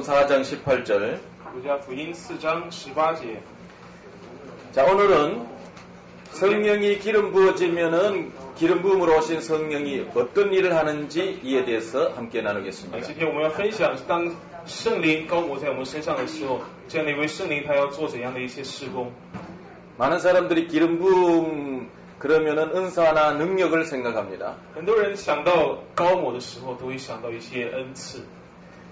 마가복음 4장 18절. 路加福音4章18节。 자, 오늘은 성령이 기름 부어지면은 기름 부음으로 오신 성령이 어떤 일을 하는지 이에 대해서 함께 나누겠습니다. 今天我们要分享当圣灵高抹在我们身上的时候，这样的一位圣灵他要做怎样的一些事工。 많은 사람들이 기름 부음 그러면은 은사나 능력을 생각합니다. 很多人想到高抹的时候，都会想到一些恩赐。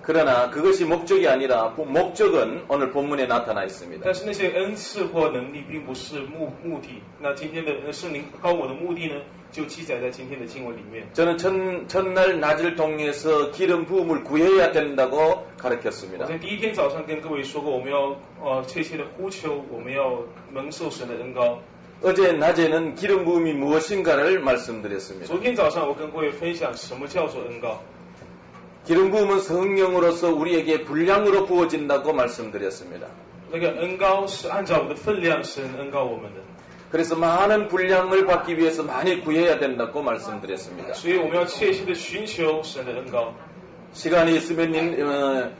그러나 그것이 목적이 아니라 목적은 오늘 본문에 나타나 있습니다. 但是那些恩赐或能力并不是目的。那今天的圣灵高抹的目的呢，就记载在今天的经文里面。 저는 첫날 낮을 통해서 기름 부음을 구해야 된다고 가르쳤습니다. 我在第一天早上跟各位说过，我们要切切的呼求，我们要蒙受神的恩膏。 어제 낮에는 기름 부음이 무엇인가를 말씀드렸습니다. 昨天早上我跟各位分享什么叫做恩膏。 기름 부음은 성령으로서 우리에게 분량으로 부어진다고 말씀드렸습니다. 那个恩膏是按照我们的分量，神恩膏我们的。 그래서 많은 분량을 받기 위해서 많이 구해야 된다고 말씀드렸습니다. 所以我们要切切的寻求神的恩膏。 시간이 있으면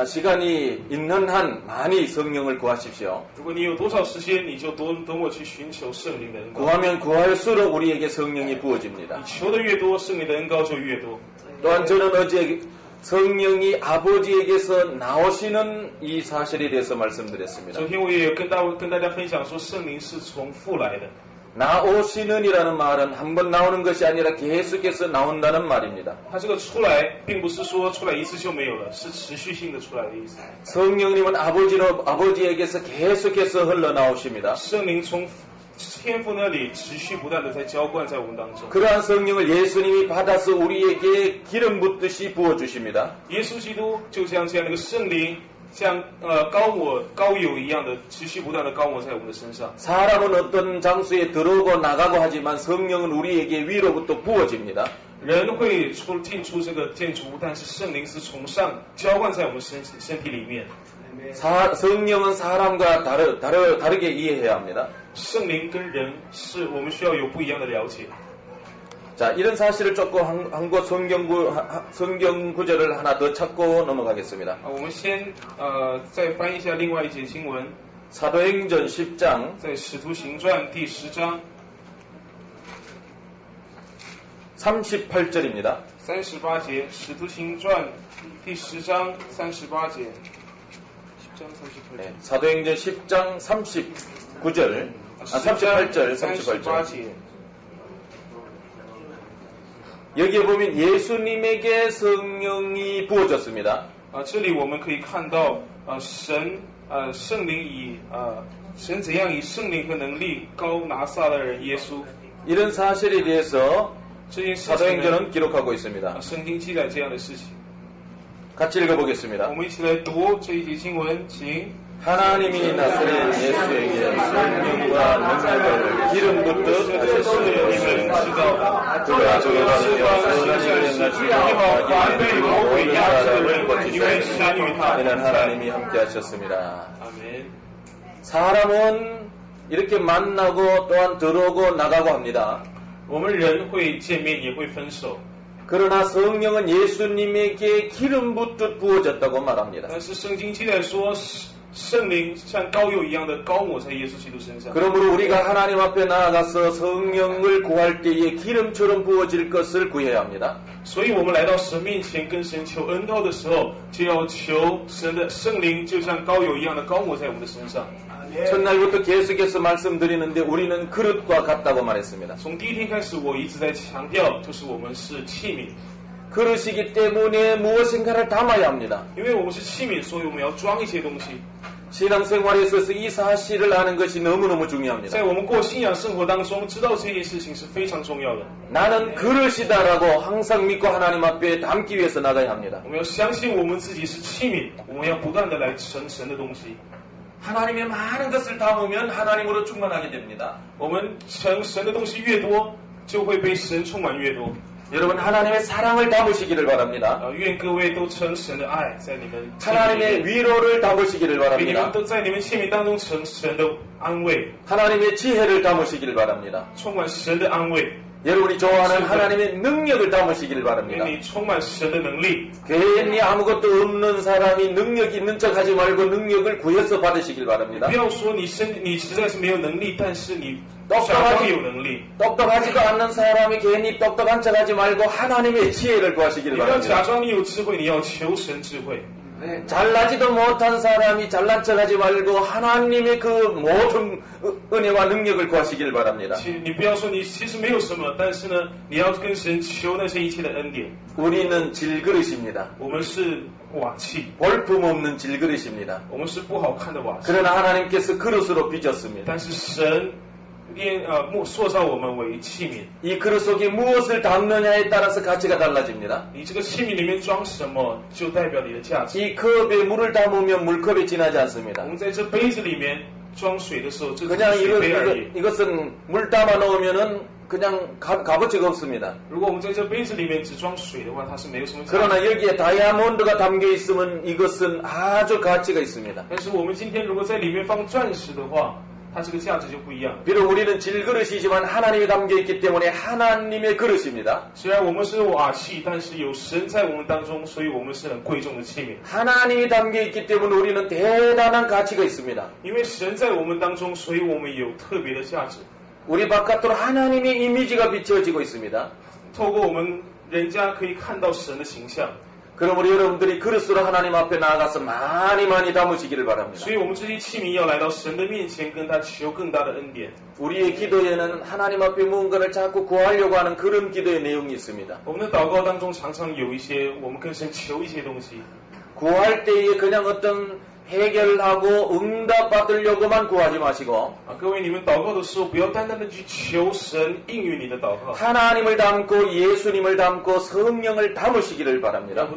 시간이 있는 한 많이 성령을 구하십시오. 如果你有多少时间，你就多么去寻求圣灵的恩膏。 구하면 구할수록 우리에게 성령이 부어집니다. 你求的越多，圣灵的恩膏就越多。 또한 저는 어제 성령이 아버지에게서 나오시는 이 사실에 대해서 말씀드렸습니다. 昨天我也有跟大家分享说，圣灵是从父来的。 나오시는이라는 말은 한 번 나오는 것이 아니라 계속해서 나온다는 말입니다. 他这个出来，并不是说出来一次就没有了，是持续性的出来的意思。 성령님은 아버지에게서 계속해서 흘러나오십니다. 圣灵从天父那里持续不断的在浇灌在我们当中。 그러한 성령을 예수님이 받아서 우리에게 기름 붓듯이 부어주십니다. 耶稣基督就像这样的一个圣灵，像膏油一样的持续不断的膏抹在我们的身上。 사람은 어떤 장소에 들어오고 나가고 하지만 성령은 우리에게 위로부터 부어집니다. 人会进出这个建筑物，但是圣灵是从上浇灌在我们身体里面。 성령은 사람과 다르게 이해해야 합니다. 圣灵跟人是我们需要有不一样的了解。 자, 이런 사실을 조금 한 곳 성경 구절을 하나 더 찾고 넘어가겠습니다. 我们先再翻一下另外一节经文， 사도행전 10장 在使徒行传第10章 38절입니다. 38节，使徒行传第10章38节。 네, 사도행전 10장 38절 38절. 여기에 보면 예수님에게 성령이 부어졌습니다. 这里我们可以看到圣灵神怎样以圣灵和能力膏拿撒勒人耶稣。 이런 사실에 대해서 这件事情 사도행전은 기록하고 있습니다. 圣经记载这样的事情。 같이 읽어보겠습니다. 我们一起来读这一节经文，请。 하나님이 나사렛 예수에게 성령과 능력을 기름 붓듯 하셨으니 그가 저희가 사람을 고치시고 이는 하나님이 함께 하셨습니다. 사람은 이렇게 만나고 또한 들어오고 나가고 합니다. 我们人会见面，也会分手。 그러나 성령은 예수님에게 기름 붓듯 부어졌다고 말합니다. 但是圣经记载说，圣灵像膏油一样的膏抹在耶稣基督身上。 그러므로 우리가 하나님 앞에 나아가서 성령을 구할 때에 기름처럼 부어질 것을 구해야 합니다. 所以我们来到神面前跟神求恩膏的时候，就要求神的圣灵就像膏油一样的膏抹在我们的身上。 첫날부터 계속해서 말씀드리는데 우리는 그릇과 같다고 말했습니다. 从第一天开始，我一直在强调，就是我们是器皿。 그릇이기 때문에 무엇인가를 담아야 합니다. 因为我们是器皿，所以我们要装一些东西。 신앙생활에 있어서 이 사실을 아는 것이 너무너무 중요합니다. 在我们过信仰生活当中，知道这件事情是非常重要的。 나는 그릇이다라고 항상 믿고 하나님 앞에 담기 위해서 나가야 합니다. 我们要相信我们自己是器皿，我们要不断的来盛神的东西。 하나님의 많은 것을 담으면 하나님으로 충만하게 됩니다. 我们盛神的东西越多，就会被神充满越多。 여러분 하나님의 사랑을 담으시기를 바랍니다. 愿各位都称神的爱在你们器皿里 하나님의 面， 위로를 담으시기를 给你们 바랍니다. 都在你们器皿当中称神的安慰， 하나님의 지혜를 담으시기를 바랍니다. 充满神的安慰， 여러분이 좋아하는 하나님의 능력을 담으시기를 给 바랍니다. 你充满神的能力。 괜히 아무것도 없는 사람이 능력 있는 척 하지 말고 능력을 구해서 받으시길 不 바랍니다. 要说你实在是没有能力，但是你假装有能力。 똑똑하지도 않는 사람이 괜히 똑똑한 척 하지 말고 하나님의 지혜를 你 구하시길 不要假 바랍니다. 装你有智慧，你要求神智慧。 잘나지도 못한 사람이 잘난 척 하지 말고 하나님의 그 모든 은혜와 능력을 구하시길 바랍니다. 你不要说你其实没有什么，但是呢，你要跟神求那些一切的恩典。 우리는 질그릇입니다. 我们是瓦器， 볼품없는 질그릇입니다. 我们是不好看的瓦器， 그러나 하나님께서 그릇으로 빚었습니다. 但是神塑造我们为器皿。 이 그릇 속에 무엇을 담느냐에 따라서 가치가 달라집니다. 你这个器皿里面装什么，就代表你的价值。 이 컵에 물을 담으면 물컵이 지나지 我 않습니다. 们在这杯子里面装水的时候，这只 그냥 是水杯而已。 이것은 물 담아 놓으면은 그냥 값어치가 없습니다. 如果我们在这杯子里面只装水的话，它是没有什么价值。 그러나 여기에 다이아몬드가 담겨 있으면 이것은 아주 가치가 있습니다. 但是我们今天如果在里面放钻石的话，它这个价值就不一样。 비록 우리는 질그릇이지만 하나님이 담겨 있기 때문에 하나님의 그릇입니다. 虽然我们是瓦器，但是有神在我们当中，所以我们是很贵重的器皿。 하나님이 담겨 있기 때문에 우리는 대단한 가치가 있습니다. 因为神在我们当中，所以我们有特别的价值。 우리 바깥으로 하나님의 이미지가 비춰지고 있습니다. 透过我们，人家可以看到神的形象。 그럼 우리 여러분들이 그릇으로 하나님 앞에 나아가서 많이 담으시기를 바랍니다. 所以我们这些器皿要来到神的面前，跟他求更大的恩典。 우리의 기도에는 하나님 앞에 무언가를 자꾸 구하려고 하는 그런 기도의 내용이 있습니다. 我们的祷告当中常常有一些，我们跟神求一些东西。 구할 때에 그냥 어떤 해결하고 응답 받으려고만 구하지 마시고 各位，你们祷告的时候，不要单单的去求神应允你的祷告， 하나님을 담고 예수님을 담고 성령을 담으시기를 要 바랍니다. 不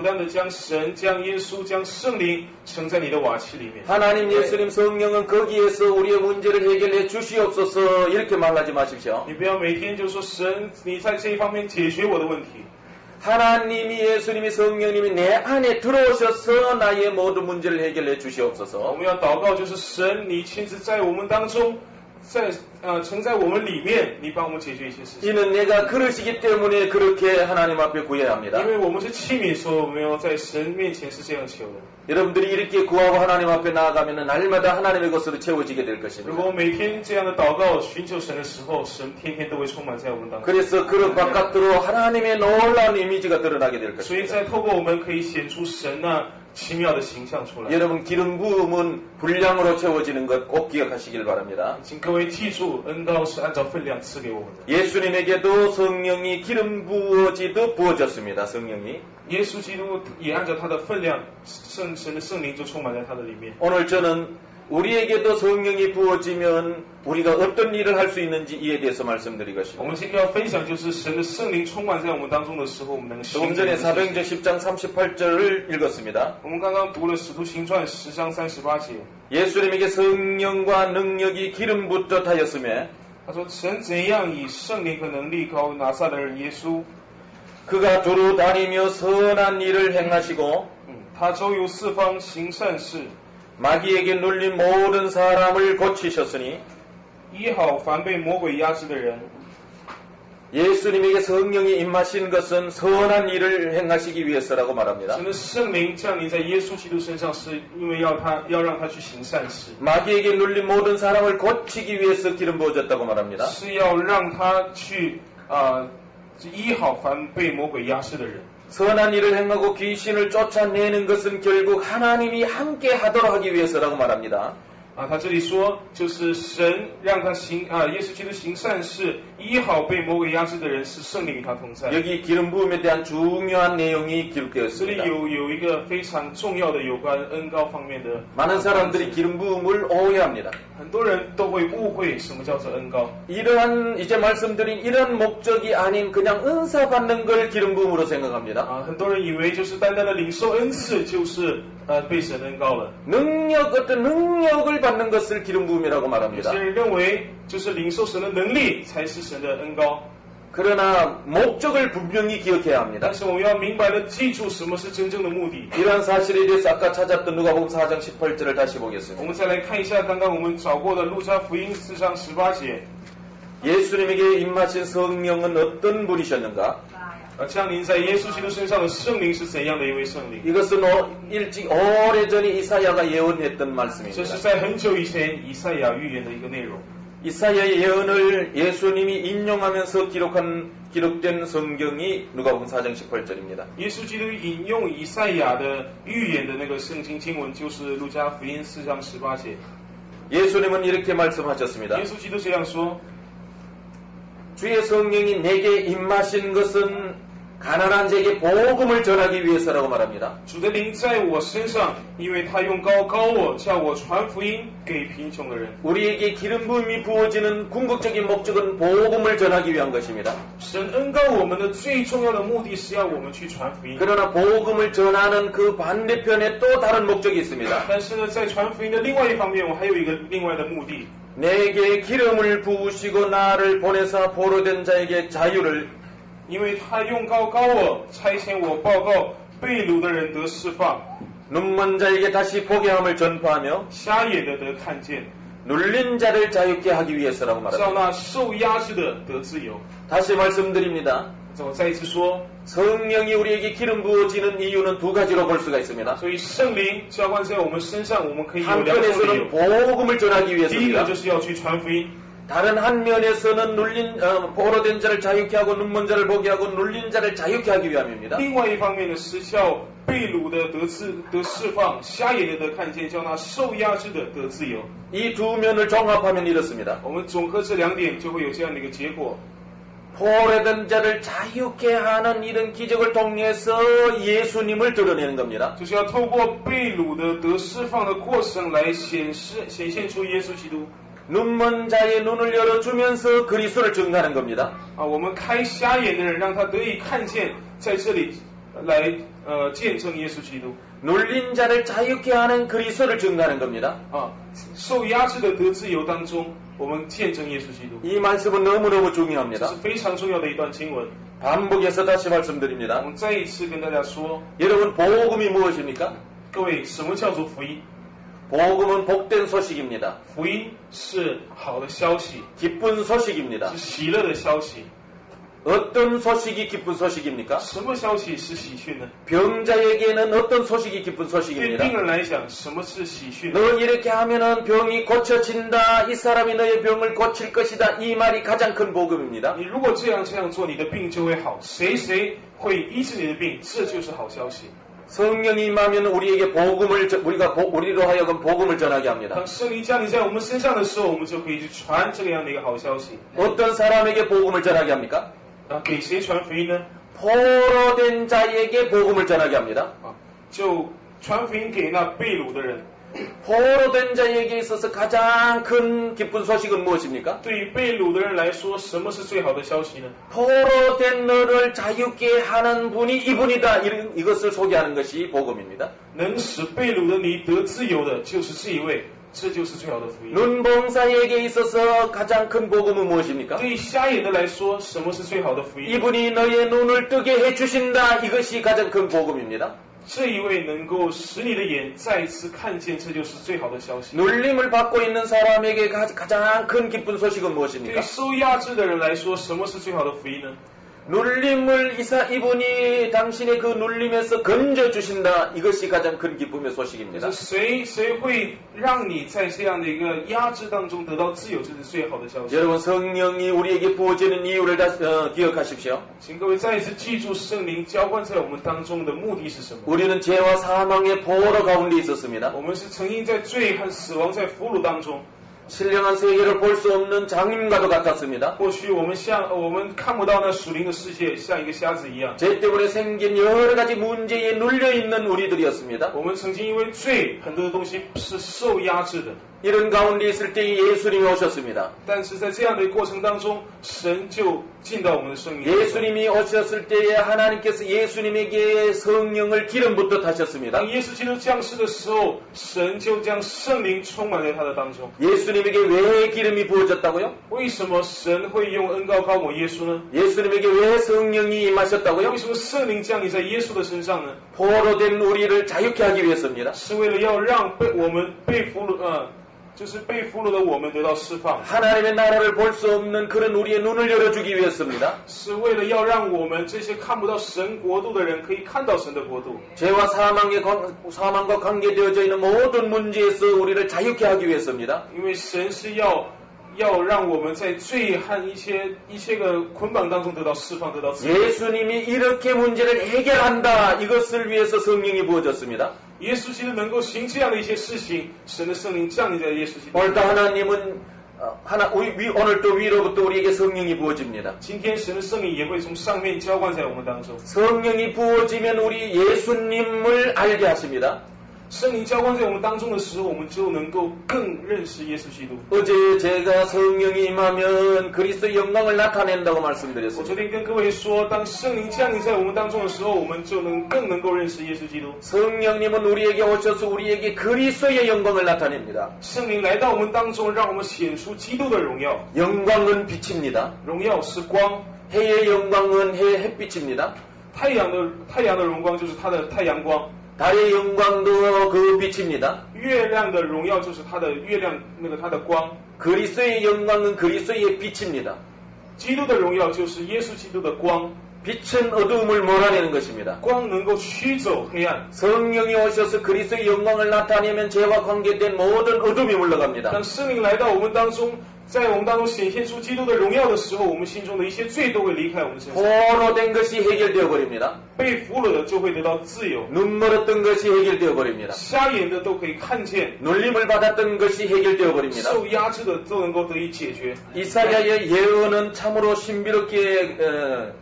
断的将神、将耶稣、将圣灵盛在你的瓦器里面。 하나님 예수님 성령은 거기에서 우리의 문제를 해결해 주시옵소서 이렇게 말하지 마십시오. 你不要每天就说神，你在这一方面解决我的问题。 하나님이 예수님이 성령님이 내 안에 들어오셔서 나의 모든 문제를 해결해 我 주시옵소서. 们要祷告，就是神，你亲自在我们当中，盛在我们里面，你帮我们解决一些事情。 이는 내가 그릇이기 때문에 그렇게 하나님 앞에 구해야 합니다. 因为我们是器皿，所以我们要在神面前是这样求的。 여러분들이 이렇게 구하고 하나님 앞에 나아가면 날마다 하나님의 것으로 채워지게 될 如 것입니다. 果我每天这样的祷告、寻求神的时候，神天天都会充满在我们当中。 그래서 그릇 바깥으로 하나님의 놀라운 이미지가 드러나게 될 所以 것입니다. 在透过我们可以显出神那奇妙的形象出来。 여러분 기름 부음은 분량으로 채워지는 것 꼭 기억하시길 바랍니다. 请各位记住，恩膏是按照分量赐给我们的。 예수님에게도 성령이 기름 부어지듯 부어졌습니다. 성령이. 耶稣基督也按照他的分量，神的圣灵就充满在他的里面。 오늘 저는 우리에게도 성령이 부어지면 우리가 어떤 일을 할 수 있는지 이에 대해서 我 말씀드리겠습니다. 们今天要分享，就是神的圣灵充满在我们当中的时候，我们能行 조금 这 전에 件事情。 사도행전 10장 38절을 읽었습니다. 我们刚刚读了《使徒行传》10章38节， 예수님에게 성령과 능력이 기름 붓듯 하였으며 他说：“神怎样以圣灵和能力高拿撒勒人耶稣， 그가 두루 다니며 선한 일을 행하시고 他周游四方行善事， 마귀에게 눌린 모든 사람을 고치셨으니 医好凡被魔鬼压制的人。” 예수님에게 성령이 임하신 것은 선한 일을 행하시기 위해서라고 말합니다. 神的圣灵降临在耶稣基督身上，是因为要让他去行善事， 마귀에게 눌린 모든 사람을 고치기 위해서 기름 부어졌다고 말합니다. 是要让他去医好凡被魔鬼压制的人。 선한 일을 행하고 귀신을 쫓아내는 것은 결국 하나님이 함께 하도록 하기 위해서라고 말합니다. 他这里说，就是神让他耶稣基督行善事，医好被魔鬼压制的人，是圣灵与他同在。 여기 기름 부음에 대한 중요한 내용이 这里 기록되었습니다. 有一个非常重要的有关恩膏方面的。 많은 사람들이 기름 부음을 오해합니다. 很多人都会误会什么叫做恩膏。 이러한 이제 말씀드린 이런 목적이 아닌 그냥 은사 받는 걸 기름 부음으로 생각합니다. 很多人以为就是单单的领受恩赐就是被神恩膏了。 어떤 능력을 받는 것을 기름 부음이라고 有 말합니다. 些人认为就是领受神的能力才是神的恩膏。 그러나 목적을 분명히 기억해야 합니다. 但是我们要明白的记住什么是真正的目的。 이러한 사실에 대해서 아까 찾았던 누가복음 4장 18절을 다시 我 보겠습니다. 们再来看一下刚刚我们找过的路加福音4章18节。 예수님에게 임하신 성령은 어떤 분이셨는가? 降临在耶稣基督身上的圣灵是怎样的一位圣灵？ 이것은 일찍 오래전에 이사야가 예언했던 这 말씀입니다. 是在很久以前以赛亚预言的一个内容。 이사야의 예언을 예수님이 인용하면서 기록된 성경이 누가복음 4장 18절입니다. 耶稣基督引用以赛亚的预言的那个圣经经文，就是路加福音4章18节。 예수님은 이렇게 말씀하셨습니다. 耶稣基督这样说： 주의 성령이 내게 임하신 것은 가난한 자에게 복음을 전하기 위해서라고 말합니다. 主的灵在我身上，因为他用膏膏我，叫我传福音给贫穷的人。 우리에게 기름 부음이 부어지는 궁극적인 목적은 복음을 전하기 위한 것입니다. 神恩膏我们的最重要的目的是要我们去传福音。 그러나 복음을 전하는 그 반대편에 또 다른 목적이 있습니다. 但是呢，在传福音的另外一方面，我还有一个另外的目的。 내게 기름을 부으시고 나를 보내사 보로된 자에게 자유를 因为他用膏膏我，差遣我报告被掳的人得释放， 눈먼 자에게 다시 보게 함을 전파하며 瞎眼的得看见， 눌린 자를 자유케 하기 위해서라고 叫 말합니다. 那受压制的得自由。 다시 말씀드립니다. 我再一次说， 성령이 우리에게 기름 부어지는 이유는 두 가지로 볼 수가 있습니다. 所以圣灵浇灌在我们身上，我们可以有两种理 한편에서는 由。 복음을 전하기 第一个 위해서입니다. 就是要去传福音， 다른 한 면에서는 보로된 자를 자유케 하고 눈먼 자를 보게 하고 눌린 자를 자유케 하기 위함입니다. 另外一方面呢是叫被掳的得释放，瞎眼的得看见，叫那受压制的得自由。 이 두 면을 종합하면 이렇습니다. 我们总和这两点，就会有这样的一个结果。 포로된 자를 자유케 하는 이런 기적을 통해서 예수님을 드러내는 겁니다. 就是要透过被掳的得释放的过程来显现出耶稣基督。 눈먼 자의 눈을 열어주면서 그리스도를 증거하는 겁니다. 我们开瞎眼的人，让他得以看见，在这里来见证耶稣基督。 눌린 자를 자유케 하는 그리스도를 증거하는 겁니다. 受压制的得自由当中，我们见证耶稣基督。 이 말씀은 너무너무 这 중요합니다. 是非常重要的一段经文。 반복해서 다시 我 말씀드립니다. 们再一次跟大家说， 여러분 복음이 무엇입니까? 各位，什么叫做福音？ 복음은 복된 소식입니다. 福音是好的消息， 기쁜 소식입니다. 是喜乐的消息。 어떤 소식이 기쁜 소식입니까? 什么消息是喜讯呢？ 병자에게는 어떤 소식이 기쁜 对 소식입니다. 病人来讲，什么是喜讯呢？ 너 이렇게 하면은 병이 고쳐진다. 이 사람이 너의 병을 고칠 것이다. 이 말이 가장 큰 복음입니다. 你如果这样做，你的病就会好。谁会医治你的病，这就是好消息。 성령이 임하면 우리에게 우리로 하여금 복음을 전하게 합니다. 当圣灵降临在我们身上的时候，我们就可以去传这样的一个好消息。 어떤 사람에게 복음을 전하게 합니까? 给谁传福音呢？ 포로된 자에게 복음을 전하게 합니다. 就传福音给那被掳的人。 포로된 자에게 있어서 가장 큰 기쁜 소식은 무엇입니까? 对于被掳的人来说，什么是最好的消息呢？ 포로된 너를 자유케 하는 분이 이분이다. 이것을 소개하는 것이 복음입니다. 能使被掳的你得自由的，就是这一位，这就是最好的福音。 눈봉사에게 있어서 가장 큰 복음은 무엇입니까? 对于瞎眼的来说，什么是最好的福音？ 이분이 너의 눈을 뜨게 해주신다. 이것이 가장 큰 복음입니다. 这一位能够使你的眼再一次看见，这就是最好的消息。 눌림을 받고 있는 사람에게 가장 큰 기쁜 소식은 对 무엇입니까? 受压制的人来说，什么是最好的福音呢？ 눌림을 이분이 당신의 그 눌림에서 건져주신다. 이것이 가장 큰 기쁨의 소식입니다. 谁会让你在这样的一个压制当中得到自由？这是最好的消息。 여러분 성령이 우리에게 부어지는 이유를 기억하십시오. 请各位再一次记住圣灵浇灌在我们当中的目的是什么？ 우리는 죄와 사망의 포로 가운데 있었습니다. 我们是曾经在罪和死亡在俘虏当中。 신령한 세계를 볼 수 없는 장님과도 같았습니다. 或许我们看不到那属灵的世界，像一个瞎子一样。 죄 때문에 생긴 여러 가지 문제에 눌려 있는 우리들이었습니다. 我们曾经因为罪，很多的东西是受压制的。 이런 가운데 있을 때 예수님이 오셨습니다. 但是在这样的一个过程当中，神就进到我们的生命。 예수님이 오셨을 때에 하나님께서 예수님에게 성령을 기름 붓듯 하셨습니다. 当耶稣基督降世的时候，神就将圣灵充满在他的当中。 예수님에게 왜 기름이 부어졌다고요? 为什么神会用恩膏膏抹耶稣呢？ 예수님에게 왜 성령이 임하셨다고요? 为什么圣灵降临在耶稣的身上呢？ 포로된 우리를 자유케 하기 위해서입니다. 是为了要让我们被俘虏，就是被俘虏的我们得到释放， 하나님의 나라를 볼 수 없는 그런 우리의 눈을 열어주기 위해서입니다. 是为了要让我们这些看不到神国度的人可以看到神的国度。 죄와 사망과 관계되어져 있는 모든 문제에서 우리를 자유케 하기 위해서입니다. 因为神是要让我们在罪和一些个捆绑当中得到释放，得到自由。 예수님이 이렇게 문제를 해결한다. 이것을 위해서 성령이 부어졌습니다. 耶稣基督能够行这样的一些事情，神的圣灵降临在耶稣基督。 오늘도 하나님은 오늘도 위로부터 우리에게 성령이 부어집니다. 今天神的圣灵也会从上面浇灌在我们当中。 성령이 부어지면 우리 예수님을 알게 하십니다. 圣灵浇灌在我们当中的时候，我们就能够更认识耶稣基督。 어제 제가 성령이 임하면 그리스도의 영광을 나타낸다고 我 말씀드렸습니다. 昨天跟各位说，当圣灵降临在我们当中的时候，我们就更能够认识耶稣基督。 성령님은 우리에게 오셔서 우리에게 그리스도의 영광을 나타냅니다. 圣灵来到我们当中，让我们显出基督的荣耀。 영광은 빛입니다. 荣耀是光， 해의 영광은 햇빛입니다. 太阳的荣光就是它的太阳光。 달의 영광도 그 빛입니다. 月亮的荣耀就是它的月亮它的光。 그리스도의 영광은 그리스도의 빛입니다. 基督的荣耀就是耶稣基督的光。 빛은 어두움을 몰아내는 것입니다. 光能够驱走黑暗。 성령이 오셔서 그리스도의 영광을 나타내면 죄와 관계된 모든 어둠이 물러갑니다. 当圣灵来到我们当中，在我们当中显现出基督的荣耀的时候，我们心中的一些罪都会离开我们身上。 포로된 것이 해결되어 버립니다. 被俘虏的就会得到自由， 눈 멀었던 것이 해결되어 버립니다. 瞎眼的都可以看见， 놀림을 받았던 것이 해결되어 버립니다. 受压制的都能够得以解决。 이사야의 예언은 참으로 신비롭게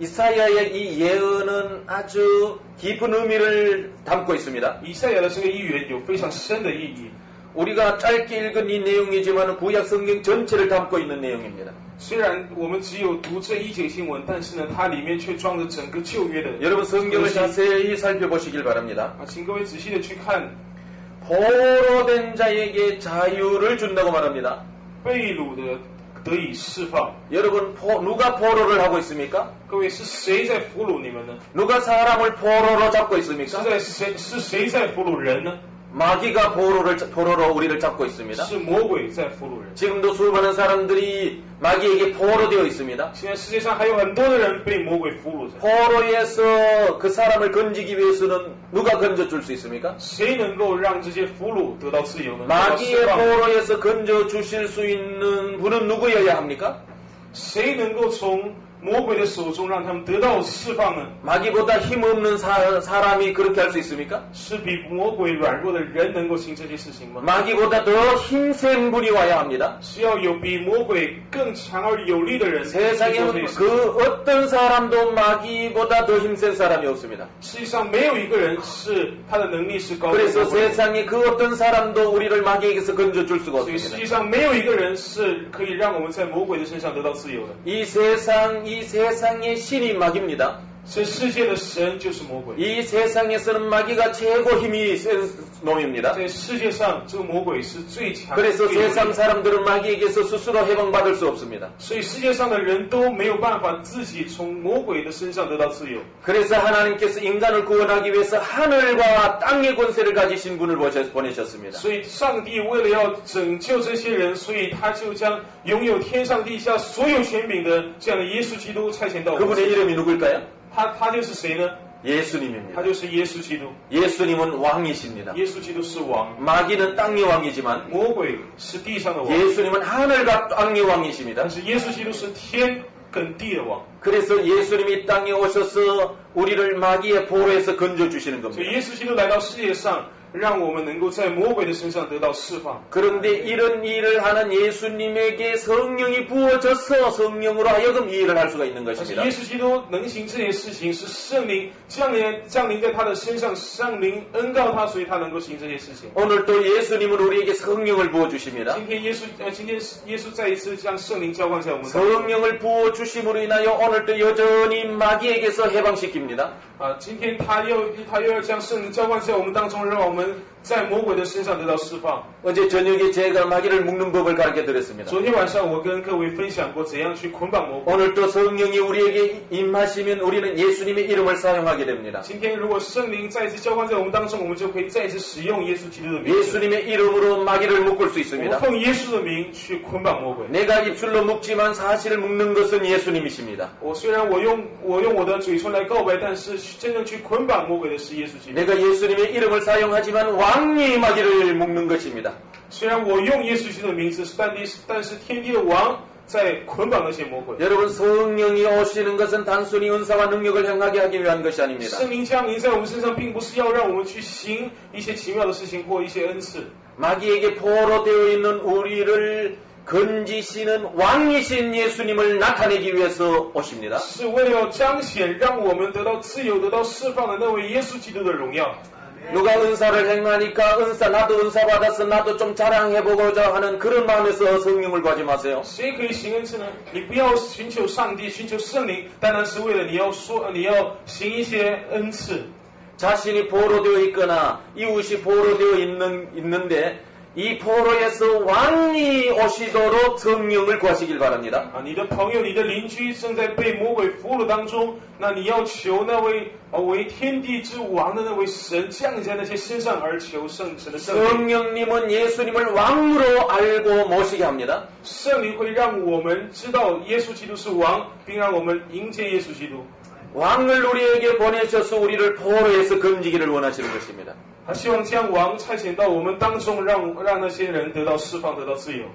이사야의 이 예언은 아주 깊은 의미를 담고 있습니다. 以赛亚的这个预言有非常深的意义。 우리가 짧게 읽은 이 내용이지만 구약 성경 전체를 담고 있는 내용입니다. 虽然我们只有读这一节经文，但是呢，它里面却装着整个旧约的。 여러분 성경을 자세히 살펴보시길 바랍니다. 请各位仔细的去看， 포로된 자에게 자유를 준다고 말합니다. 被掳的得以释放。 여러분 누가 포로를 하고 있습니까? 各位是谁在俘虏你们呢？ 누가 사람을 포로로 잡고 있습니까? 是谁在俘虏人呢？ 마귀가 포로로 우리를 잡고 있습니다. 是魔鬼在俘虏人。 지금도 수많은 사람들이 마귀에게 포로되어 있습니다. 现在世界上还有很多的人被魔鬼俘虏着。 포로에서 그 사람을 건지기 위해서는 누가 건져줄 수 있습니까? 谁能够让这些俘虏得到自由呢？ 마귀의 포로에서 건져주실 수 있는 분은 누구여야 합니까? 谁能够从魔鬼的手中让他们得到释放呢？ 마귀보다 힘없는 사람이 그렇게 할 수 있습니까? 是比魔鬼软弱的人能够行这些事情吗？ 마귀보다 더 힘센 분이 와야 합니다. 是要有比魔鬼更强而有力的人去做这些 세상에 事情。 그 어떤 사람도 마귀보다 더 힘센 사람이 없습니다. 世界上没有一个人是他的能力是高于 그래서 魔鬼的。 세상에 그 어떤 사람도 우리를 마귀에게서 건져줄 수가 所以世界 없습니다. 上没有一个人是可以让我们在魔鬼的身上得到自由的。 이 세상의 신이 마귀입니다. 这世界的神就是魔鬼。 이 세상에서는 마귀가 최고 힘이 센 놈입니다. 在世界上，这个魔鬼是最强。 그래서 最有力 세상 사람들은 마귀에게서 스스로 해방받을 수 없습니다. 所以世界上的人都没有办法自己从魔鬼的身上得到自由。 그래서 하나님께서 인간을 구원하기 위해서 하늘과 땅의 권세를 가지신 분을 보내셨습니다. 所以上帝为了要拯救这些人，所以他就将拥有天上地下所有权柄的这样的耶稣基督差遣到我们 그분의 身上。 이름이 누굴까요? 他就是谁呢？ 예수님입니다. 他就是耶稣基督。 예수님은 왕이십니다. 耶稣基督是王， 마귀는 땅의 왕이지만 魔鬼是地上的王， 예수님은 하늘과 땅의 왕이십니다. 但是耶稣基督是天跟地的王。 그래서 예수님이 땅에 오셔서 우리를 마귀의 포로에서 건져주시는 所以 겁니다. 耶稣基督来到世界上，让我们能够在魔鬼的身上得到释放。 그런데 이런 일을 하는 예수님에게 성령이 부어져서 성령으로 하여금 이 일을 할 수가 있는 但是 것입니다. 耶稣基督能行这件事情，是圣灵降临在他的身上，圣灵恩告他，所以他能够行这些事情。 오늘도 예수님은 우리에게 성령을 부어주십니다. 今天耶稣再一次将圣灵浇灌在我们当中。 성령을 부어주심으로 인하여 오늘도 여전히 마귀에게서 해방시킵니다. 今天他又要将圣灵浇灌在我们当中，让我们在魔鬼的身上得到释放。 어제 저녁에 제가 마귀를 묶는 법을 가르쳐 드렸습니다. 昨天晚上我跟各位分享过怎样去捆绑魔鬼。 오늘도 성령이 우리에게 임하시면 우리는 예수님의 이름을 사용하게 됩니다. 今天如果圣灵再一次浇灌在我们当中，我们就可以再一次使用耶稣基督的名字。 예수님의 이름으로 마귀를 묶을 수 我们 있습니다. 奉耶稣的名去捆绑魔鬼。 내가 입술로 묶지만 사실 묶는 것은 예수님이십니다. 虽然我用我的嘴唇来告白，但是真正去捆绑魔鬼的是耶稣基督。 내가 예수님의 이름을 사용하지만 왕이 마귀를 묶는 것입니다. 虽然我用耶稣基督的名字，但是天地的王在捆绑那些魔鬼。 여러분 성령이 오시는 것은 단순히 은사와 능력을 행하게 하기 위한 것이 아닙니다. 圣灵降临在我们身上，并不是要让我们去行一些奇妙的事情或一些恩赐。 마귀에게 포로되어 있는 우리를 건지시는 왕이신 예수님을 나타내기 위해서 오십니다. 是为了要彰显让我们得到自由、得到释放的那位耶稣基督的荣耀。 누가 은사를 행하니까 나도 은사 받았어 나도 좀 자랑해보고자 하는 그런 마음에서 성령을 구하지 마세요. 谁可以行恩赐呢？你不要寻求上帝，寻求圣灵，单单是为了你要行一些恩赐。 자신이 포로되어 있거나 이웃이 포로되어 있는데 이 포로에서 왕이 오시도록 성령을 구하시길 바랍니다. 你的朋友、你的邻居正在被魔鬼俘虏当中，那你要求那位为天地之王的那位神降临在那些身上，而求神的圣灵。 성령님은 예수님을 왕으로 알고 모시게 합니다. 圣灵会让我们知道耶稣基督是王，并让我们迎接耶稣基督。 왕을 우리에게 보내셔서 우리를 포로에서 건지기를 원하시는 것입니다. 他希望将王差遣到我们当中，让那些人得到释放，得到自由。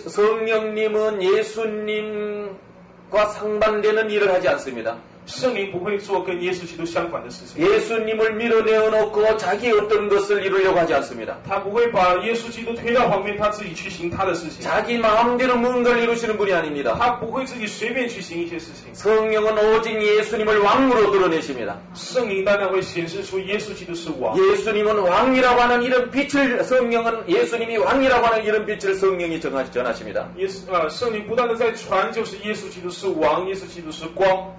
성령님은 예수님과 상반되는 일을 하지 않습니다. 圣灵不会做跟耶稣基督相反的事情。 예수님을 밀어내어 놓고 자기 어떤 것을 이루려고 하지 않습니다. 他不会把耶稣基督推到旁边，他自己去行他的事情。 자기 마음대로 뭔가를 이루시는 분이 아닙니다. 他不会自己随便去行一些事情。 성령은 오직 예수님을 왕으로 드러내십니다. 圣灵当然会显示出耶稣基督是王。 예수님은 왕이라고 하는 이런 빛을 성령은 예수님이 왕이라고 하는 이런 빛을 성령이 전하십니다. 圣灵不断的在传，就是耶稣基督是王，耶稣基督是光。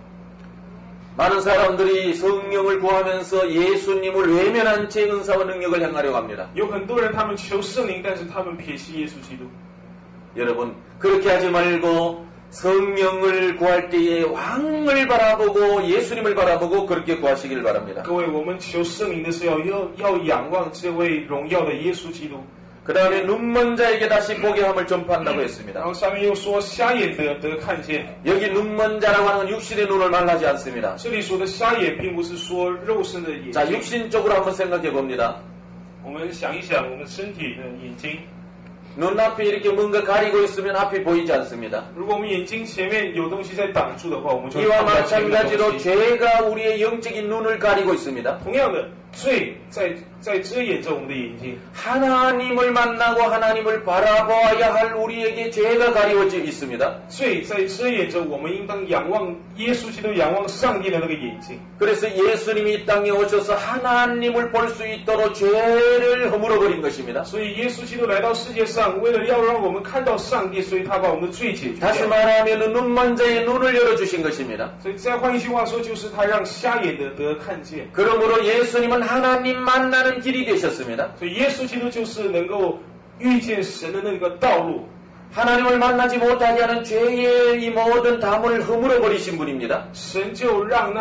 많은 사람들이 성령을 구하면서 예수님을 외면한 채 은사와 능력을 행하려고 합니다. 有很多人他们求圣灵，但是他们撇弃耶稣基督。 여러분 그렇게 하지 말고 성령을 구할 때에 왕을 바라보고 예수님을 바라보고 그렇게 구하시길 바랍니다. 各位，我们求圣灵的时候，要仰望这位荣耀的耶稣基督。 그 다음에 눈먼 자에게 다시 보게 함을 전파한다고 然 했습니다. 后下面又说瞎眼得看见。 여기 눈먼 자라고 하는 건 육신의 눈을 말하지 않습니다. 这里说的瞎眼，并不是说肉身的眼 자 睛。 육신적으로 한번 생각해 봅니다. 我们想一想，我们身体的眼睛。 눈앞에 이렇게 뭔가 가리고 있으면 앞이 보이지 않습니다. 如果我们眼睛前面有东西在挡住的话，我们就会 이와 看不到前面的 마찬가지로 东西。 죄가 우리의 영적인 눈을 가리고 있습니다. 同样的，罪在遮掩着我们的眼睛。 하나님을 만나고 하나님을 바라보아야 할 우리에게 죄가 가리워져 있습니다. 罪在遮掩着我们应当仰望耶稣基督、仰望上帝的那个眼睛。 그래서 예수님이 이 땅에 오셔서 하나님을 볼 수 있도록 죄를 허물어 버린 것입니다. 所以耶稣基督来到世界上，为了要让我们看到上帝，所以他把我们的罪解决 다시 掉。 말하면 눈먼 자의 눈을 열어주신 것입니다. 所以再换一句话说，就是他让瞎眼的得看见。 그러므로 예수님은 하나님 만나는 길이 되셨습니다. 所以耶稣基督就是能够遇见神的那个道路。 하나님을 만나지 못하게 하는 죄의 이 모든 담을 허물어 버리신 분입니다. 神就让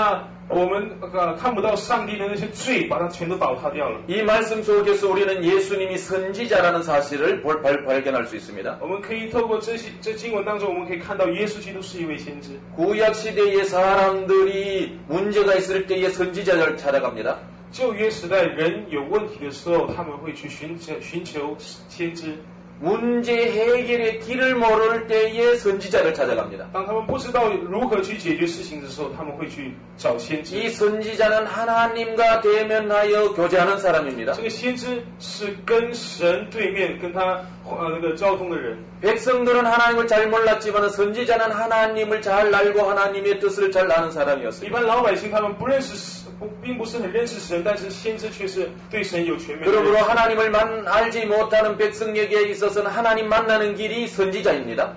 我们看不到上帝的那些罪，把它全都倒塌掉了。 이 말씀 속에서 우리는 예수님이 선지자라는 사실을 발견할 수 있습니다. 我们可以透过这经文当中，我们可以看到耶稣基督是一位先知。 구약 시대의 사람들이 문제가 있을 때에 선지자를 찾아갑니다. 旧约时代人有问题的时候，他们会去寻求先知。 문제 해결의 길을 모를 때에 선지자를 찾아갑니다. 当他们不知道如何去解决事情的时候，他们会去找先知。 이 선지자는 하나님과 대면하여 교제하는 사람입니다. 这个先知是跟神对面跟他那个交通的人。 백성들은 하나님을 잘 몰랐지만 선지자는 하나님을 잘 알고 하나님의 뜻을 잘 아는 一 사람이었습니다. 般老百姓他们不认识并不是很认识神，但是先知却是对神有全面的认 그러므로 识。 하나님을 알지 못하는 백성에게 있어서는 하나님 만나는 길이 선지자입니다.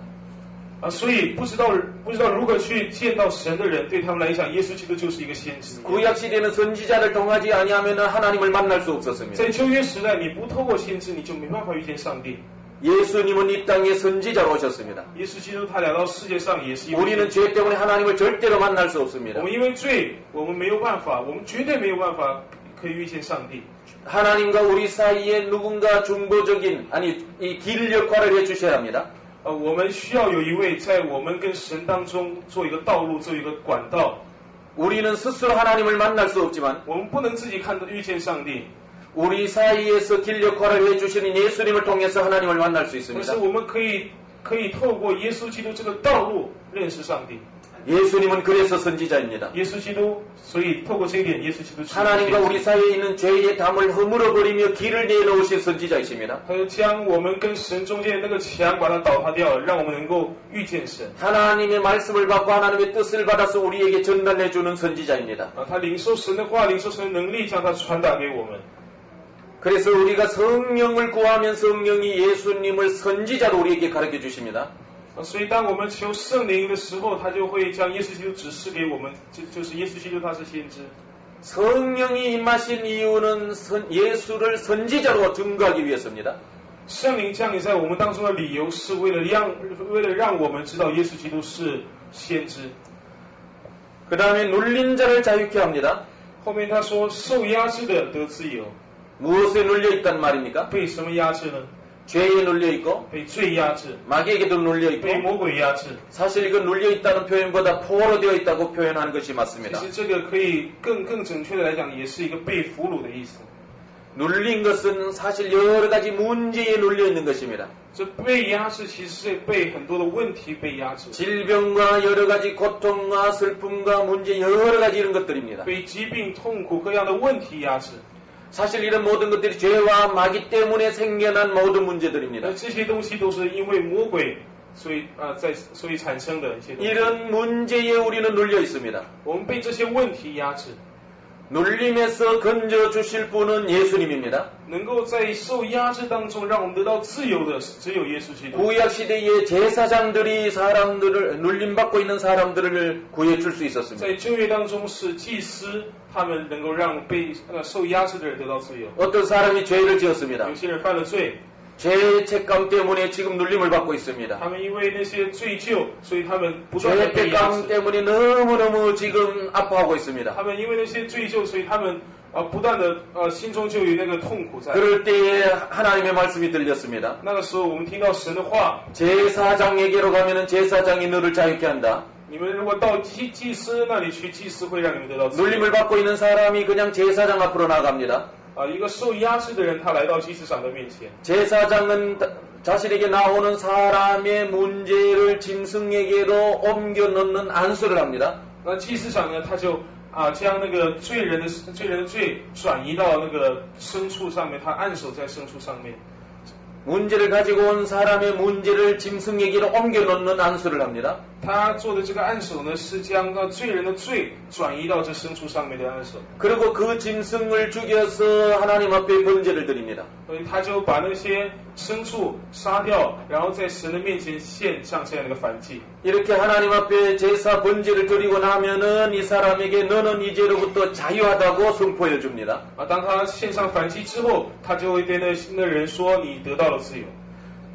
所以不知道如何去见到神的人，对他们来讲，耶稣基督就是一个先知。 구약 시대는 선지자를 통하지 아니하면 하나님을 만날 수 없었습니다. 在旧约时代，你不透过先知，你就没办法遇见上帝。 예수님은 이 땅에 선지자로 오셨습니다. 耶稣基督他来到世界上也是因为 우리는 죄 때문에 하나님을 절대로 만날 수 없습니다. 我们因为罪，我们没有办法，我们绝对没有办法可以遇见上帝。 하나님과 우리 사이에 누군가 중보적인 이 길 역할을 해주셔야 합니다. 我们需要有一位在我们跟神当中做一个道路，做一个管道。 우리는 스스로 하나님을 만날 수 없지만 我们不能自己遇见上帝， 우리 사이에서 길 역할을 해주시는 예수님을 통해서 하나님을 만날 수 但 있습니다. 是我们可以透过耶稣基督这个道路认识上帝。 예수님은 그래서 선지자입니다. 耶稣基督，所以透过这一点，耶稣基督是 하나님과 우리 사이에 있는 죄의 담을 허물어버리며 길을 내놓으신 선지자이십니다. 他将我们跟神中间那个墙把它倒塌掉了，让我们能够遇见神。 하나님의 말씀을 받고 하나님의 뜻을 받아서 우리에게 전달해주는 선지자입니다. 他领受神的话，领受神的能力，将它传达给我们。 그래서 우리가 성령을 구하면 성령이 예수님을 선지자로 우리에게 가르쳐 주십니다. 所以当我们求圣灵的时候，他就会将耶稣基督指示给我们，就是耶稣基督他是先知。 성령이 임하신 이유는 예수를 선지자로 증거하기 위해서입니다. 圣灵降临在我们当中的理由，是为了让我们知道耶稣基督是先知。 그 다음에 눌린 자를 자유케 합니다. 后面他说，受压制的得自由。 무엇에 눌려 있단 말입니까? 被什么压制呢？ 죄에 눌려 있고 被罪压制， 마귀에게도 눌려 있고 被魔鬼压制。 사실 이건 눌려 있다는 표현보다 포로되어 있다고 표현하는 것이 其 맞습니다. 实这个可以更准确的来讲，也是一个被俘虏的意思。 눌린 것은 사실 여러 가지 문제에 눌려 있는 것입니다. 这被压制其实是被很多的问题被压制， 질병과 여러 가지 고통과 슬픔과 문제 여러 가지 이런 것들입니다. 被疾病、痛苦各样的问题压制。 사실 이런 모든 것들이 죄와 마귀 때문에 생겨난 모든 문제들입니다. 这些东西都是因为魔鬼，所以产生的一些东西。 이런 문제에 우리는 눌려 있습니다. 我们被这些问题压制， 눌림에서 건져 주실 분은 예수님입니다. 能够在受压制当中让我们得到自由的，只有耶稣基督。 구약 시대의 제사장들이 사람들을 눌림받고 있는 사람들을 구해 줄 수 있었습니다. 在旧约当中是祭司，他们能够让被受压制的人得到自由。 어떤 사람이 죄를 지었습니다. 有些人犯了罪， 죄의 책감 때문에 지금 눌림을 받고 있습니다. 他们因为那些罪疚，所以他们不断的 죄의 被压 책감 制。 때문에 너무너무 지금 아파하고 있습니다. 他们因为那些罪疚，所以他们不断的心中就有那个痛苦在。 그럴 때에 하나님의 말씀이 들렸습니다. 那个时候我们听到神的话， 제사장에게로 가면은 제사장이 너를 자유케 한다. 你们如果到祭司那里去，祭司会让你们得到自由。 눌림을 받고 있는 사람이 그냥 제사장 앞으로 나갑니다. 一个受压制的人，他来到祭司长的面前。 제사장은 자신에게 나오는 사람의 문제를 짐승에게로 옮겨 놓는 안수를 합니다. 那祭司长呢，他就将那个罪人的罪转移到那个牲畜上面，他按手在牲畜上面。 문제를 가지고 온 사람의 문제를 짐승에게로 옮겨 놓는 안수를 합니다. 他做的这个按手呢，是将罪人的罪转移到这牲畜上面的按手。 그리고 그 짐승을 죽여서 하나님 앞에 번제를 드립니다. 所以他就把那些牲畜杀掉，然后在神的面前献上这样的一个燔祭。 이렇게 하나님 앞에 제사 번제를 드리고 나면은 이 사람에게 너는 이제로부터 자유하다고 선포해 줍니다. 当他献上燔祭之后，他就会对那人说：“你得到了自由。”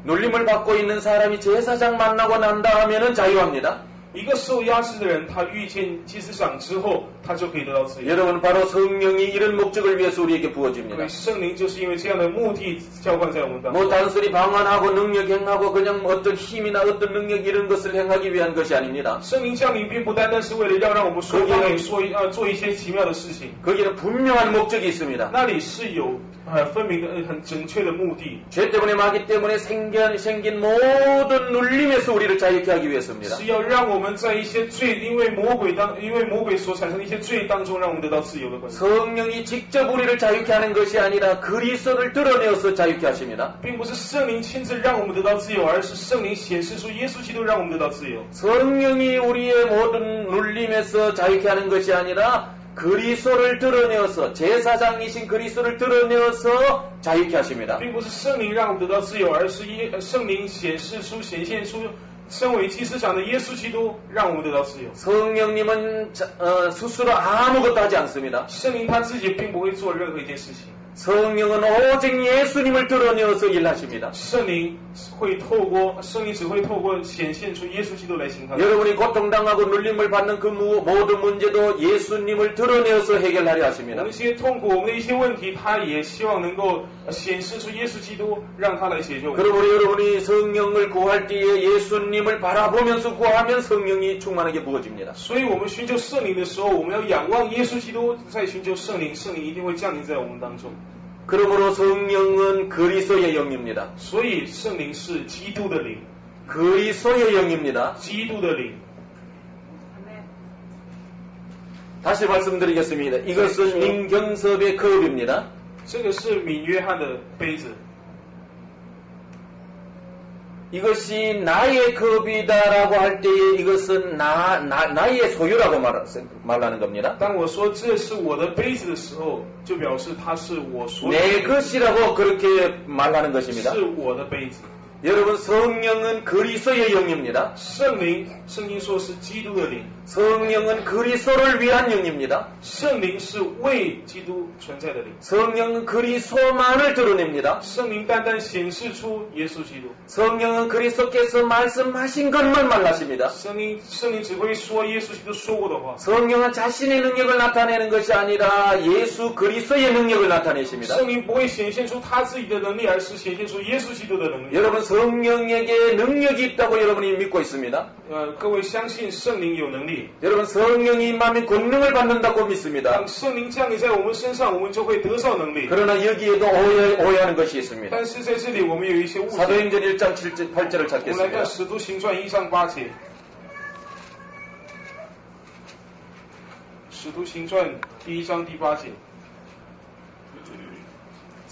눌림을 받고 있는 사람이 제사장 만나고 난다 하면은 자유합니다. 一个受压制的人，他遇见祭司长之后，他就可以得到自由。 여러분 바로 성령이 이런 목적을 위해서 우리에게 因 부어집니다. 为圣灵就是因为这样的目的浇灌在我们当 뭐 中。 단순히 방언하고 능력 행하고 그냥 어떤 힘이나 어떤 능력 이런 것을 행하기 위한 것이 아닙니다. 圣灵降临并不单单是为了要让我们说方言，做一些奇妙的事情， 거기는 분명한 목적이 있습니다. 那里是有分明的很准确的目的。 죄 때문에 마귀 때문에 생긴 모든 눌림에서 우리를 자유케 하기 위해서입니다. 是要让我们在一些罪，因为魔鬼所产生的一些罪当中，让我们得到自由的关系。 성령이 직접 우리를 자유케 하는 것이 아니라 그리스도를 드러내어서 자유케 하십니다. 并不是圣灵亲自让我们得到自由，而是圣灵显示出耶稣基督让我们得到自由。 성령이 우리의 모든 눌림에서 자유케 하는 것이 아니라 그리스도를 드러내어서 제사장이신 그리스도를 드러내어서 자유케 하십니다. 并不是圣灵让我们得到自由，而是圣灵显现出身为祭司长的耶稣基督让我们得到自由。 성령님은 스스로 아무것도 하지 않습니다. 圣灵他自己并不会做任何一件事情， 성령은 오직 예수님을 드러내어서 일하십니다. 圣灵只会透过显现出耶稣基督来行他的。 여러분이 고통당하고 눌림을 받는 그 모든 문제도 예수님을 드러내어서 해결하려 我 하십니다. 们一些痛苦，我们的一些问题，他也希望能够显示出耶稣基督，让他来解救我们。 그러므로 여러분이 성령을 구할 때에 예수님을 바라보면서 구하면 성령이 충만하게 부어집니다. 所以我们寻求圣灵的时候，我们要仰望耶稣基督，在寻求圣灵，圣灵一定会降临在我们当中。 그러므로 성령은 그리스도의 영입니다. 所以圣灵是基督的灵， 그리스도의 영입니다. 基督的灵。 다시 말씀드리겠습니다. 이것은 민경섭의 컵입니다. 这个是闵约翰的杯子， 이것이 나의 컵이다라고 할 때에 이것은 나의 소유라고 말하는 겁니다. 当我说这是我的杯子的时候，就表示它是我所有 내 的， 것이라고 그렇게 말하는 것입니다. 是我的杯子。 여러분 성령은 그리스도의 영입니다. 圣灵，圣经说是基督的灵， 성령은 그리스도를 위한 영입니다. 圣灵是为基督存在的灵， 성령은 그리스도만을 드러냅니다. 圣灵单单显示出耶稣基督。 성령은 그리스도께서 말씀하신 것만 말하십니다. 圣灵只会说耶稣基督说过的话。 성령은 자신의 능력을 나타내는 것이 아니라 예수 그리스도의 능력을 나타내십니다. 圣灵不会显现出他自己的能力，而是显现出耶稣基督的能力。 여러분 성령에게 능력이 있다고 여러분이 믿고 있습니다. 各位相信圣灵有能力。 여러분 성령이 임하면 권능을 받는다고 믿습니다. 当圣灵降临在我们身上，我们就会得到能力。 그러나 여기에도 오해하는 것이 있습니다. 但是在这里，我们有一些误解。 사도행전 1장 7절, 8절을 我们来看 찾겠습니다. 《使徒行传》1章8节，《使徒行传》第1章第8节。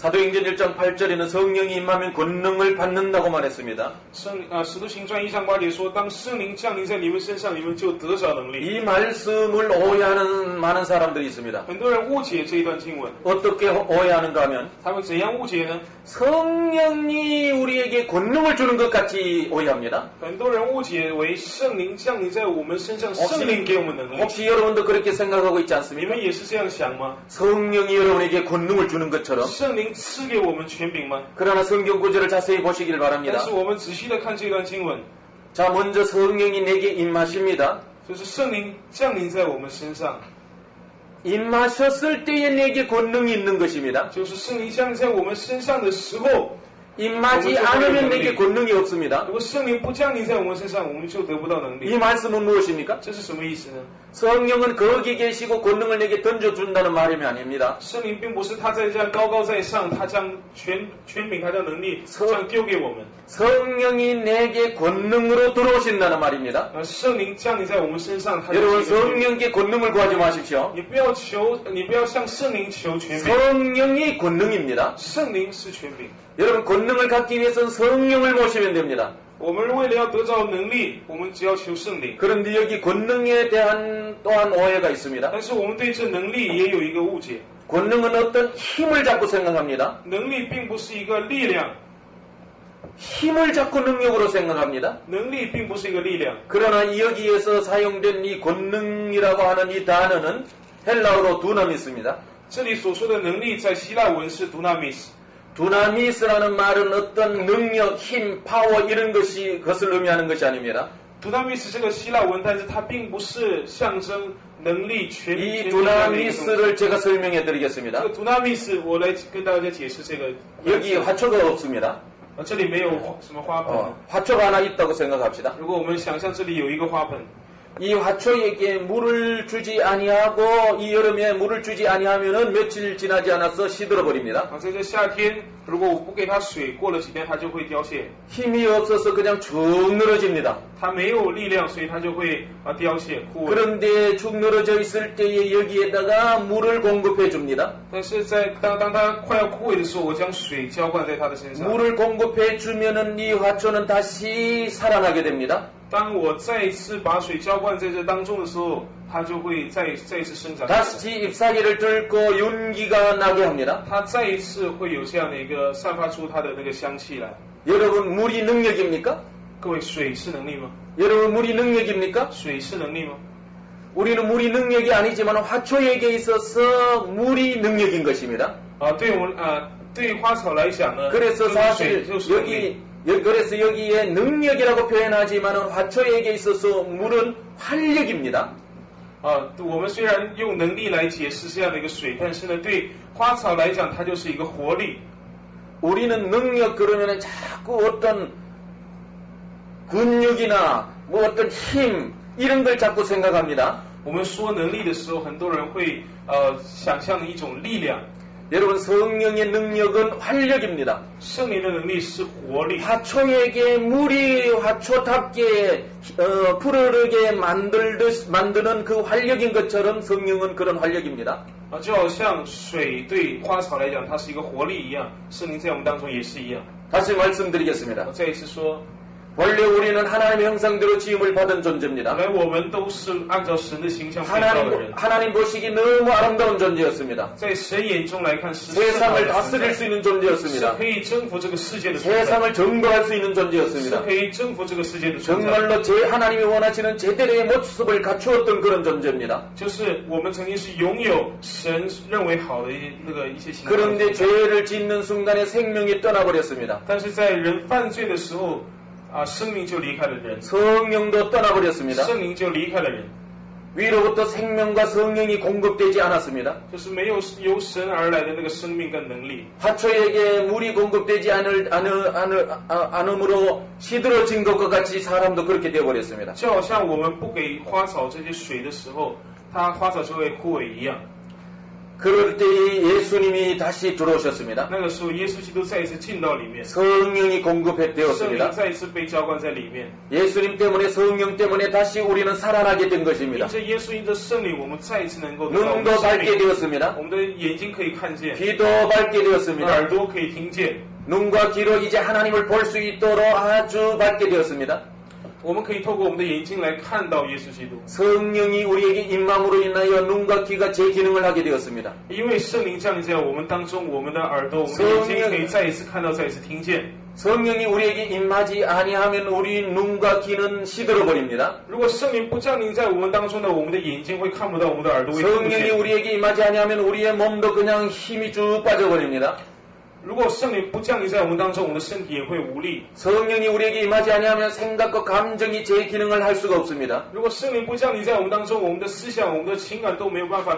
사도행전 1장 8절에는 성령이 임하면 권능을 받는다고 말했습니다. 使徒行传1章8节说，当圣灵降临在你们身上，你们就得着能力。 이 말씀을 오해하는 많은 사람들이 있습니다. 很多人误解这一段经文， 어떻게 오해하는가 하면 他们怎样误解呢？ 성령이 우리에게 권능을 주는 것 같이 오해합니다. 很多人误解为圣灵降临在我们身上，圣灵给我们能力。 혹시 여러분도 그렇게 생각하고 있지 你 않습니까? 们也是这样想吗？ 성령이 여러분에게 권능을 주는 것처럼 圣灵赐给我们权柄吗？ 그러나 성경 구절을 자세히 보시길 但 바랍니다. 是我们仔细的看这段经文， 자, 먼저 성령이 내게 임하십니다. 就是圣灵降临在我们身上， 임하셨을 때에 내게 권능이 있는 것입니다. 就是圣灵降临在我们身上的时候， 임하지 않으면 내게 권능이 없습니다. 如果圣灵不降临在我们身上，我们就得不到能 이 力。 말씀은 무엇입니까? 这是什么意思呢？ 성령은 거기 계시고 권능을 내게 던져준다는 말이 아닙니다. 圣灵并不是他在这样高高在上，他将权柄，他将能力这样丢给我们。 성령이 내게 권능으로 들어오신다는 말입니다. 圣灵降临在我们身上，他就 여러분 是一个权柄。 성령께 권능을 구하지 마십시오. 你不要向圣灵求权柄， 성령이 권능입니다. 圣灵是权柄。 여러분 권능을 갖기 위해서는 성령을 모시면 됩니다. 我们为了要得到能力，我们只要求圣灵。 그런데 여기 권능에 대한 또한 오해가 있습니다. 但是我们对这能力也有一个误解， 권능은 어떤 힘을 잡고 생각합니다. 能力并不是一个力量， 힘을 잡고 능력으로 생각합니다. 能力并不是一个力量。 그러나 여기에서 사용된 이 권능이라고 하는 이 단어는 헬라어로 두나미스입니다. 这里所说的能力在希腊文是 dunamis， 두나미스라는 말은 어떤 능력, 힘, 파워 이런 것을 의미하는 것이 아닙니다. dunamis 这个希腊文，但是它并不是象征能力全 이 全面的一个东西。 두나미스를 제가 설명해 드리겠습니다. 这个 dunamis 我来跟大家解释这个。 여기 화초가 없습니다. 这里没有什么花盆。 화초가 하나 있다고 생각합시다. 如果我们想象这里有一个花盆， 이 화초에게 물을 주지 아니하고 이 여름에 물을 주지 아니하면은 며칠 지나지 않아서 시들어 버립니다. 在这夏天，如果我不给它水，过了几天它就会凋谢。 힘이 없어서 그냥 축 늘어집니다. 它没有力量，所以它就会凋谢枯萎。 그런데 축 늘어져 있을 때에 여기에다가 물을 공급해 줍니다. 但是当它快要枯萎的时候，我将水浇灌在它的身上。 물을 공급해 주면은 이 화초는 다시 살아나게 됩니다. 当我再一次把水浇灌在这当中的时候，它就会再一次生长。 다시 잎사귀를 들고 윤기가 나게 합니다. 它再一次会有这样的一个散发出它的那个香气来。 여러분 물이 능력입니까? 各位，水是能力吗？ 여러분 물이 능력입니까? 水是能力吗？ 우리는 물이 능력이 아니지만 화초에게 있어서 물이 능력인 것입니다. 对我们对于花草来讲呢， 그래서 水 사실 就是能力。 그래서 여기에 능력이라고 표현하지만 화초에게 있어서 물은 활력입니다. 我们虽然用能力来解释这样的一个水，但是呢，对花草来讲，它就是一个活力。 우리는 능력 그러면 자꾸 어떤 근육이나 뭐 어떤 힘 이런 걸 자꾸 생각합니다. 我们说能力的时候，很多人会想象一种力量。 여러분 성령의 능력은 활력입니다. 圣灵的能力是活力。 화초에게 물이 화초답게 푸르르게 만드는 그 활력인 것처럼 성령은 그런 활력입니다. 就好像水对花草来讲，它是一个活力一样，圣灵在我们当中也是一样。 다시 말씀드리겠습니다. 再一次说， 원래 우리는 하나님의 형상대로 지음을 받은 존재입니다. 本来我们都是按照神的形象被造的人， 하나님 보시기 너무 아름다운 존재였습니다. 在神眼中来看是 세상을 다스릴 수 있는 是 존재였습니다. 可以征服这个世界的存在， 세상을 정복할 수 있는 是 존재였습니다. 可以征服这个世界的存在。 정말로 하나님이 원하시는 제대로의 모습을 갖추었던 그런 존재입니다. 就是我们曾经是拥有神认为好的一些形象， 그런데 죄를 짓는 순간에 생명이 떠나버렸습니다. 但是在人犯罪的时候，生命就离开了人， 성령도 떠나버렸습니다. 圣灵就离开了人， 위로부터 생명과 성령이 공급되지 않았습니다. 就是没有由神而来的那个生命跟能力。 화초에게 물이 공급되지 않음으로 시들어진 것과 같이 사람도 그렇게 되어버렸습니다. 就好像我们不给花草这些水的时候，花草就会枯萎一样。 그럴 때 예수님이 다시 들어오셨습니다. 那个时候，耶稣基督再一次进到里面， 성령이 圣灵 공급되었습니다. 再一次被浇灌在里面。 예수님 때문에 성령 때문에 다시 우리는 살아나게 된 因 것입니다. 着耶稣，因着圣灵，我们再一次能够得到我们 눈도 的生 밝게 命， 되었습니다. 我们的眼睛可以看见， 귀도 밝게 되었습니다. 耳朵可以听见， 눈과 귀로 이제 하나님을 볼 수 있도록 아주 밝게 되었습니다. 我们可以透过我们的眼睛来看到耶稣基督。 성령이 우리에게 임함으로 인하여 눈과 귀가 제 기능을 하게 되었습니다. 因为圣灵降临在我们当中，我们的耳朵、我们的眼睛可以再一次看到、再一次听见。 성령이 우리에게 임하지 아니하면 우리 눈과 귀는 시들어 버립니다. 如果圣灵不降临在我们当中呢，我们的眼睛会看不到，我们的耳朵会听不 성령이 见。 우리에게 임하지 아니하면 우리의 몸도 그냥 힘이 쭉 빠져버립니다. 如果圣灵不降临在我们当中，我们的身体也会无力。 성령이 우리에게 임하지 아니하면 생각과 감정이 제 기능을 할 수가 없습니다. 如果圣灵不降临在我们当中，我们的思想、我们的情感都没有办法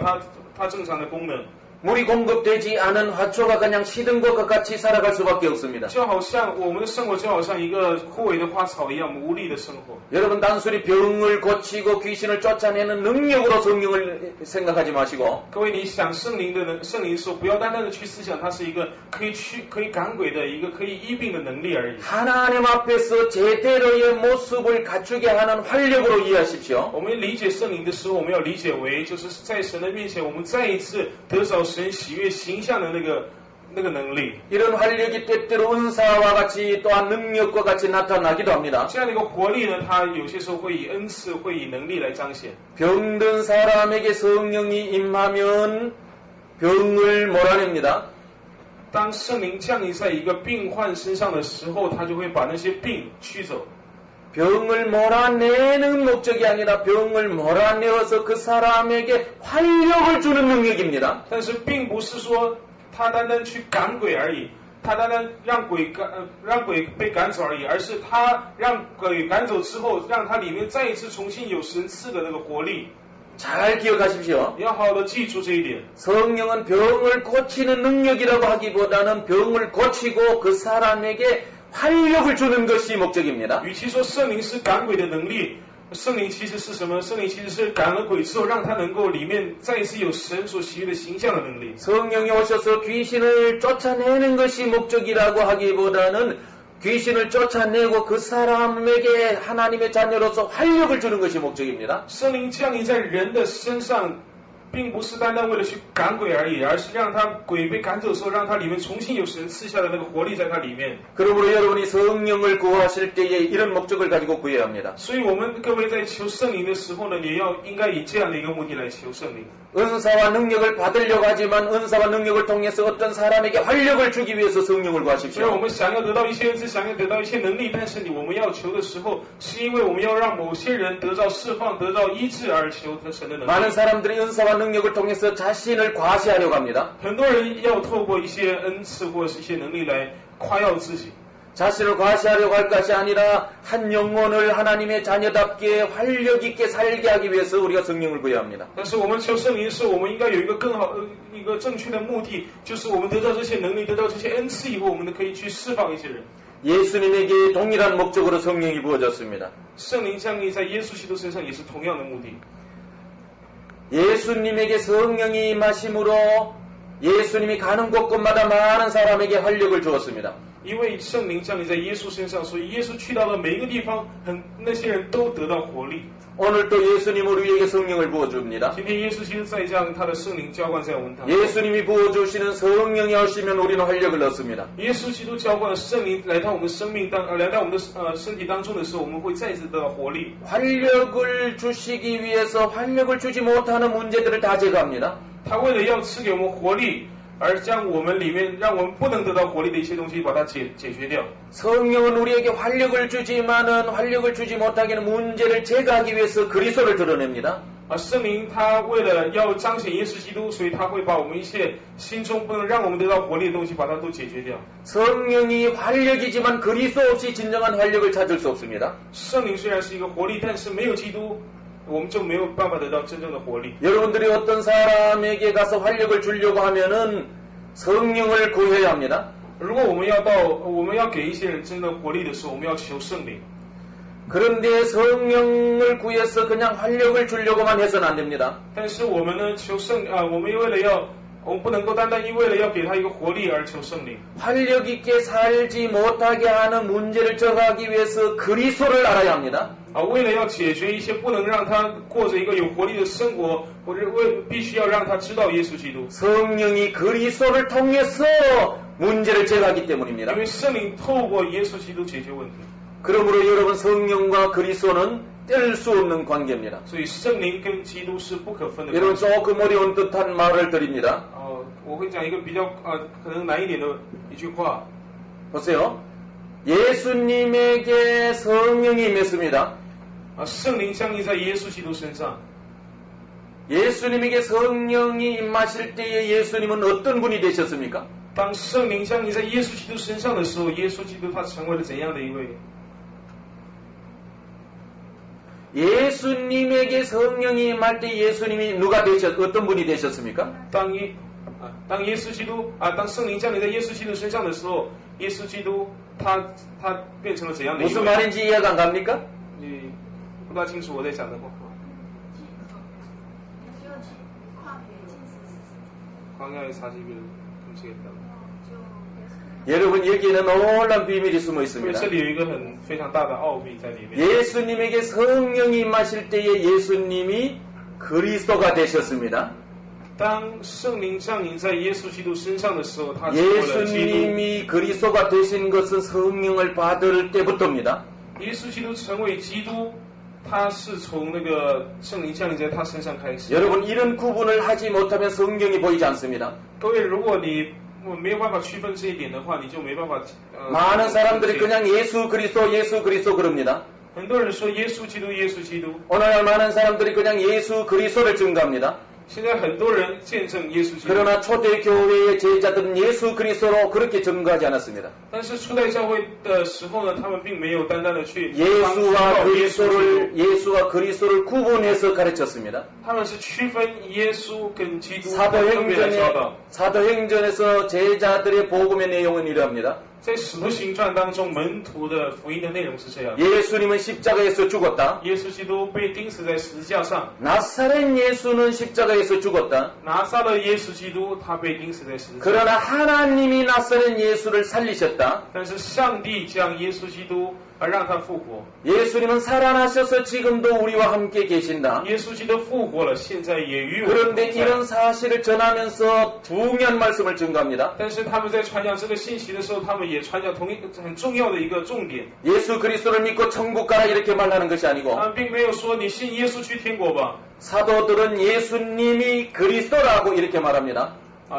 它正常的功能。 물이 공급되지 않은 화초가 그냥 시든 것과 같이 살아갈 수밖에 없습니다. 就好像我们的生活就好像一个枯萎的花草一样，无力的生活。 여러분 단순히 병을 고치고 귀신을 쫓아내는 능력으로 성령을 생각하지 마시고 各位，你想圣灵的时候，不要单单的去思想它是一个可以赶鬼的一个可以医病的能力而已。 하나님 앞에서 제대로의 모습을 갖추게 하는 활력으로 이해하십시오. 我们理解圣灵的时候，我们要理解为就是在神的面前，我们再一次得着神喜悦形象的那个能力。 이런 활력이 때때로 은사와 같이 또한 능력과 같이 나타나기도 합니다. 这样的一个活力呢，它有些时候会以恩赐、会以能力来彰显。 병든 사람에게 성령이 임하면 병을 몰아냅니다. 当圣灵降临在一个病患身上的时候，他就会把那些病驱走。 병을 몰아내는 목적이 아니라 병을 몰아내어서 그 사람에게 활력을 주는 능력입니다. 但是并不是说他单单去赶鬼而已，他单单让鬼被赶走而已，而是他让鬼赶走之后，让他里面再一次重新有神赐的那个活力。 잘 기억하십시오. 你要好好的记住这一点。 성령은 병을 고치는 능력이라고 하기보다는 병을 고치고 그 사람에게 활력을 주는 것이 목적입니다. 与其说圣灵是赶鬼的能力，圣灵其实是什么？圣灵其实是赶了鬼之后，让他能够里面再一次有神所喜悦的形象的能力。 성령이 오셔서 귀신을 쫓아내는 것이 목적이라고 하기보다는 귀신을 쫓아내고 그 사람에게 하나님의 자녀로서 활력을 주는 것이 목적입니다. 圣灵降临在人的身上，并不是单单为了去赶鬼而已，而是让他鬼被赶走的时候，让他里面重新有神赐下的那个活力在他里面。 그러므로 여러분이 성령을 구하실 때에 이런 목적을 가지고 구해야 합니다. 所以我们各位在求圣灵的时候呢，也要应该以这样的一个目的来求圣灵。 은사와 능력을 받으려고 하지만 은사와 능력을 통해서 어떤 사람에게 활력을 주기 위해서 성령을 所以我 구하십시오. 们想要得到一些恩赐，想要得到一些能力，但是我们要求的时候，是因为我们要让某些人得到释放、得到医治而求得神的能 많은 力。 사람들이 은사와 능력을 통해서 자신을 과시하려고 합니다. 很多人要透过一些恩赐或者是一些能力来夸耀自己。 자신을 과시하려고 할 것이 아니라 한 영혼을 하나님의 자녀답게 활력 있게 살게 하기 위해서 우리가 성령을 구해야 합니다. 但是我们求圣灵的时候，我们应该有一个更好、一个正确的目的，就是我们得到这些能力、得到这些恩赐以后，我们可以去释放一些人。 예수님에게 동일한 목적으로 성령이 부어졌습니다. 圣灵降临在耶稣基督身上也是同样的目的。 예수님에게 성령이 임하심으로 예수님이 가는 곳곳마다 많은 사람에게 활력을 주었습니다. 因为圣灵降临在耶稣身上，所以耶稣去到了每一个地方，那些人都得到活力。 오늘 또 예수님 우리에게 성령을 부어줍니다. 今天耶稣基督再将他的圣灵浇灌在我们当中。 예수님이 부어주시는 성령이 오시면 우리는 활력을 얻습니다. 耶稣基督浇灌了圣灵来到我们生命来到我们的身体当中的时候，我们会再次得到活力。 활력을 주시기 위해서 활력을 주지 못하는 문제들을 다 제거합니다. 他为了要赐给我们活力，而将我们里面让我们不能得到活力的一些东西，把它解决掉。 성령은 우리에게 활력을 주지만은 활력을 주지 못하게 하는 문제를 제거하기 위해서 그리스도를 드러냅니다. 圣灵他为了要彰显耶稣基督，所以他会把我们一切心中不能让我们得到活力的东西，把它都解决掉。 성령이 활력이지만 그리스도 없이 진정한 활력을 찾을 수 없습니다. 圣灵虽然是一个活力，但是没有基督，我们就没有办法得到真正的活力。 여러분들이 어떤 사람에게 가서 활력을 주려고 하면은 성령을 구해야 합니다. 如果我们要给一些人真的活力的时候，我们要求圣灵。 그런데 성령을 구해서 그냥 활력을 주려고만 해서는 안 됩니다. 但是我们呢，我们我们不能够单单为了要给他一个活力而求圣灵。 활력 있게 살지 못하게 하는 문제를 정하기 위해서 그리스도를 알아야 합니다. 为了要解决一些不能让他过着一个有活力的生活，或者必须要让他知道耶稣基督。 성령이 그리스도를 통해서 문제를 제거하기 때문입니다. 因为圣灵透过耶稣基督解决问题。 그러므로 여러분 성령과 그리스도는 뗄 수 없는 관계입니다. 所以圣灵跟基督是不可分的。 여러분 조금 어려운 듯한 말을 드립니다. 我会讲一个比较可能难一点的一句话。 보세요. 예수님에게 성령이 임했습니다. 圣灵降临在耶稣基督身上。 예수님에게 성령이 임하실 때에 예수님은 어떤 분이 되셨습니까? 当圣灵降临在耶稣基督身上的时候，耶稣基督他成为了怎样的一位？ 예수님에게 성령이 임할 때 예수님이 어떤 분이 되셨습니까? 当耶稣基督当圣灵降临在耶稣基督身上的时候，耶稣基督他变成了怎样的一位？ 무슨 말인지 이해가 안 갑니까? 你不大清楚我在讲的话。광야의 40일 금식했다. 여러분 여기에는 놀라운 비밀이 숨어 있습니다. 这里有一个非常大的奥秘在里面。 예수님에게 성령이 임하실 때에 예수님이 그리스도가 되셨습니다. 当圣灵降临在耶稣基督身上的时候，他成为了基督。 예수님이 그리스도가 되신 것은 성령을 받을 때부터입니다. 耶稣基督成为基督，他是从那个圣灵降临在他身上开始。 여러분 이런 구분을 하지 못하면 성경이 보이지 않습니다. 各位，如果你没有办法区分这一点的话，你就没办法。 많은 사람들이 그냥 예수 그리스도 그럽니다. 很多人说耶稣基督，耶稣基督。 오늘날 많은 사람들이 그냥 예수 그리스도를 증거합니다. 现在很多人见证耶稣基督， 그러나 초대교회의 제자들은 예수 그리스도로 그렇게 증거하지 않았습니다. 但是初代教会的时候呢，他们并没有单单的去宣告耶稣基督， 예수와 그리스도를 구분해서 가르쳤습니다. 他们是区分耶稣跟基督分别来教导。 사도행전에서 제자들의 복음의 내용은 이러합니다. 在使徒行传当中，门徒的福音的内容是这样： 예수님은 십자가에서 죽었다. 耶稣基督被钉死在十字架上， 나사렛 예수는 십자가에서 죽었다. 拿撒勒耶稣基督他被钉死在十字架上。 그러나 하나님이 나사렛 예수를 살리셨다. 但是上帝将耶稣基督让他复活。 예수님은 살아나셔서 지금도 우리와 함께 계신다. 耶稣基督复活了，现在也与我们 그런데 同在。 이런 사실을 전하면서 중요한 말씀을 증거합니다. 但是他们在传讲这个信息的时候，他们也传讲同一个很重要的一个重点。 예수 그리스도를 믿고 천국 가라 이렇게 말하는 것이 아니고 他们并没有说你信耶稣去天国吧。 사도들은 예수님이 그리스도라고 이렇게 말합니다.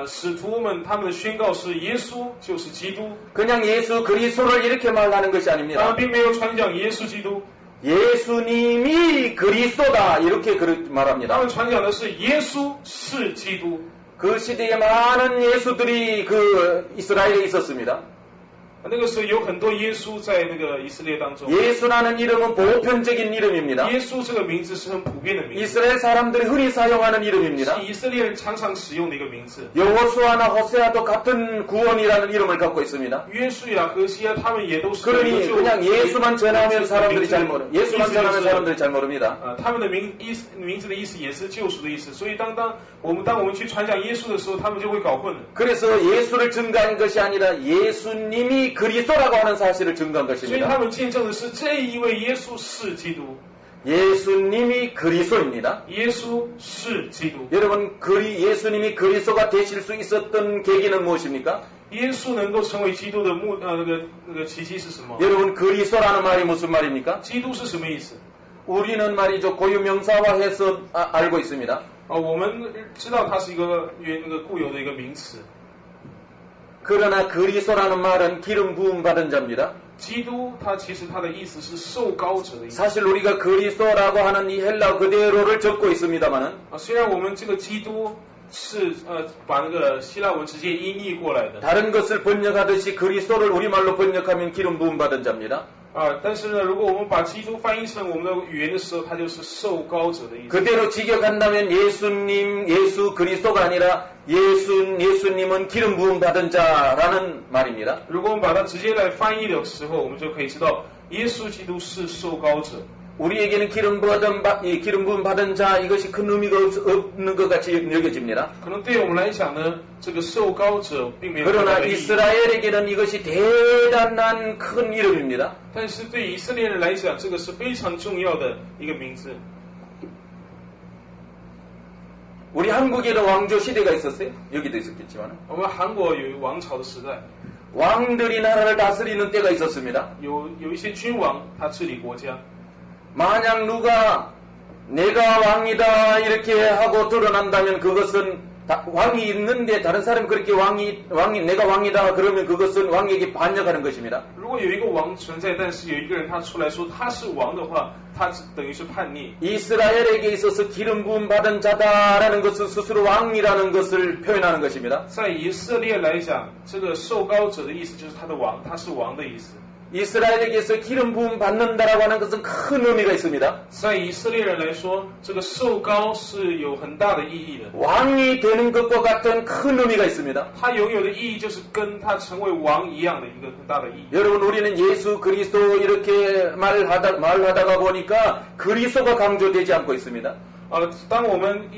使徒们他们的宣告是耶稣就是基督， 그냥 예수 그리스도를 이렇게 말하는 것이 他 아닙니다. 们并没有传讲耶稣基督， 예수님이 그리스도다 이렇게 他 말합니다. 们传讲的是耶稣是基督。 그 시대에 많은 예수들이 그 이스라엘에 있었습니다. 那个时候有很多耶稣在那个以色列当中。 예수라는 이름은 보편적인 이름입니다. 耶稣这个名字是很普遍的名字， 이스라엘 사람들이 흔히 사용하는 이름입니다. 是以色列人常常使用的一个名字。 여호수아나 호세아도 같은 구원이라는 이름을 갖고 있습니다. 约书亚、何西阿他们也都是 그러니 그냥 예수만 전하면 사람들이 잘 모릅니다. 예수만 전하면 사람들이 잘 모릅니다. 他们的名字的意思也是救赎的意思，所以当我们去传讲耶稣的时候，他们就会搞混了。 그래서 예수를 증거한 것이 아니라 예수님이 그리스도라고 하는 사실을 증거한 所以他 것입니다. 们见证的是这一位耶稣是基督， 예수님이 그리스도입니다. 耶稣是基督。 여러분, 예수님이 그리스도가 되실 수 있었던 계기는 무엇입니까? 耶稣能够成为基督的那个契机是什么？ 여러분, 그리스도라는 말이 무슨 말입니까? 基督是什么意思？ 우리는 말이죠, 고유명사화해서 알고 있습니다. 我们知道它是一个固有的一个名词。 그러나 그리스도라는 말은 기름 부음 받은 자입니다. 基督它其实它的意思是受膏者的意思。 사실 우리가 그리스도라고 하는 이 헬라 그대로를 적고 있습니다만은 虽然我们这个基督是把那个希腊文直接音译过来的， 다른 것을 번역하듯이 그리스도를 우리말로 번역하면 기름 부음 받은 자입니다. 但是呢，如果我们把基督翻译成我们的语言的时候，它就是受膏者的意思。 그대로 직역한다면 예수 그리스도가 아니라 예수님은 기름 부음 받은 자라는 말입니다. 如果我们把它直接来翻译的时候，我们就可以知道，耶稣基督是受膏者。 우리에게는 기름 부음 받은 자 이것이 큰 의미가 없는 것 같이 여겨집니다. 可能对我们来讲呢，这个受膏者并没有太 그러나 大的意义。 이스라엘에게는 이것이 대단한 큰 이름입니다. 但是对以色列人来讲，这个是非常重要的一个名字。 우리 한국에도 왕조 시대가 있었어요. 여기도 있었겠지만 我们韩国有王朝的时代， 왕들이 나라를 다스리는 때가 있었습니다. 有一些君王他治理国家。 만약 누가 내가 왕이다 이렇게 하고 드러난다면 그것은 왕이 있는데 다른 사람이 그렇게 내가 왕이다 그러면 그것은 왕에게 반역하는 것입니다. 如果有一个王存在，但是有一个人他出来说他是王的话，他等于是叛逆。 이스라엘에게 있어서 기름 부음 받은 자다라는 것은 스스로 왕이라는 것을 표현하는 것입니다. 在以色列来讲，这个受膏者的意思就是他的王，他是王的意思。 이스라엘에게서 기름 부음 받는다라고 하는 것은 큰 의미가 있습니다. 在以色列人来说，这个受膏是有很大的意义的。 왕이 되는 것과 같은 큰 의미가 있습니다. 它拥有的意义就是跟他成为王一样的一个很大的意义。 여러분 우리는 예수 그리스도 이렇게 말하다가 보니까 그리스도가 강조되지 않고 있습니다. 当我们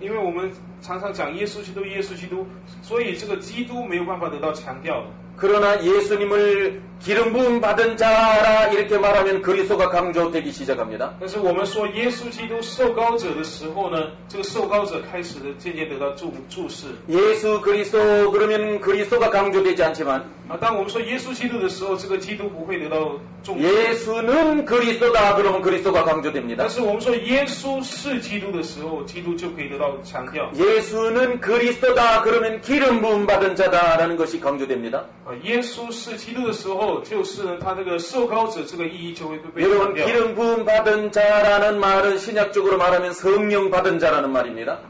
因为我们常常讲耶稣基督，耶稣基督，所以这个基督没有办法得到强调。 그러나 예수님을 기름 부음 받은 자라 이렇게 말하면 그리스도가 강조되기 시작합니다. 但是我们说耶稣基督受膏者的时候呢，这个受膏者开始的渐渐得到注视。 예수 그리스도 그러면 그리스도가 강조되지 않지만 当我们说耶稣基督的时候，这个基督不会得到重视。 예수는 그리스도다 그러면 그리스도가 강조됩니다. 但是我们说耶稣是基督的时候，基督就可以得到强调。 예수는 그리스도다 그러면 기름 부음 받은 자다라는 것이 강조됩니다. 耶稣是基督的时候，就是呢，他这个受膏者这个意义就会被强 여러분 调。 기름 부음 받은 자라는 말은 신약적으로 말하면 성령 받은 자라는 말입니다.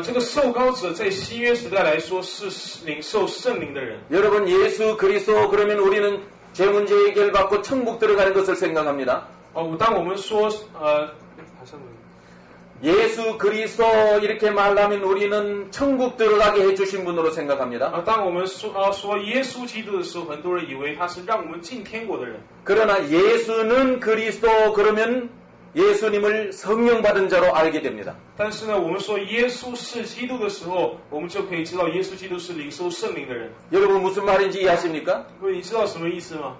这个受膏者在新约时代来说是领受圣灵的人。 여러분 예수 그리스도 그러면 우리는 죄 문제 해결받고 천국 들어가는 것을 생각합니다. 当我们说예수 그리스도 이렇게 말하면 우리는 천국 들어가게 해주신 분으로 생각합니다. 当我们说耶稣基督的时候，很多人以为他是让我们进天国的人。 그러나 예수는 그리스도 그러면 예수님을 성령 받은 자로 알게 됩니다. 但是呢，我们说耶稣是基督的时候，我们就可以知道耶稣基督是领受圣灵的人。 여러분 무슨 말인지 이해하십니까? 各位，你知道什么意思吗？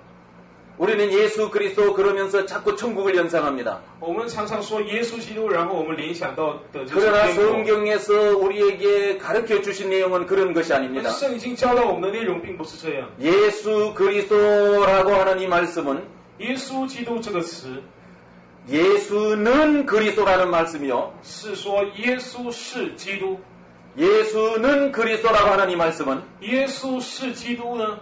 우리는 예수 그리스도 그러면서 자꾸 천국을 연상합니다. 我们常常说耶稣基督，然后我们联想到的就是 그러나 天国。 성경에서 우리에게 가르쳐 주신 내용은 그런 것이 但 아닙니다. 是圣经教导我们的内容并不是这样。 예수 그리스도라고 하는 이 말씀은 耶稣基督这个词 예수는 그리스도라는 말씀이요. 是说耶稣是基督， 예수는 그리스도라고 하는 이 말씀은 耶稣是基督呢，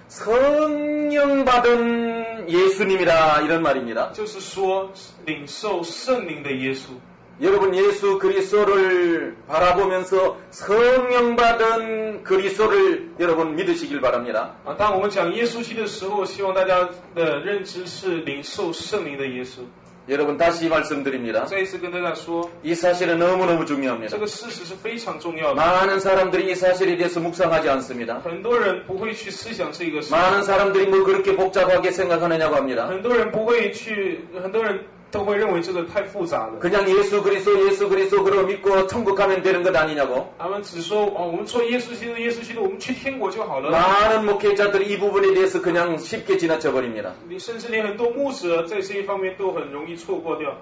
성령 받은 예수님이라 이런 말입니다. 就是说领受圣灵的耶稣。 여러분 예수 그리스도를 바라보면서 성령 받은 그리스도를 여러분 믿으시길 바랍니다. 当我们讲耶稣基督的时候，希望大家的认知是领受圣灵的耶稣。 여러분 다시 말씀드립니다. 再一次跟大家说， 이 사실은 너무너무 중요합니다. 这个事实是非常重要的。 많은 사람들이 이 사실에 대해서 묵상하지 않습니다. 很多人不会去思想这个事， 많은 사람들이 뭐 그렇게 복잡하게 생각하느냐고 합니다. 很多人不会去，很多人都会认为这个太复杂了。 그냥 예수 그리스도 그러 믿고 천국 가면 되는 것 아니냐고. 他们只说我们说耶稣基督，耶稣基督，我们去天国就好了。 많은 목회자들이 이 부분에 대해서 그냥 쉽게 지나쳐 버립니다. 你甚至连很多牧者在这一方面都很容易错过掉。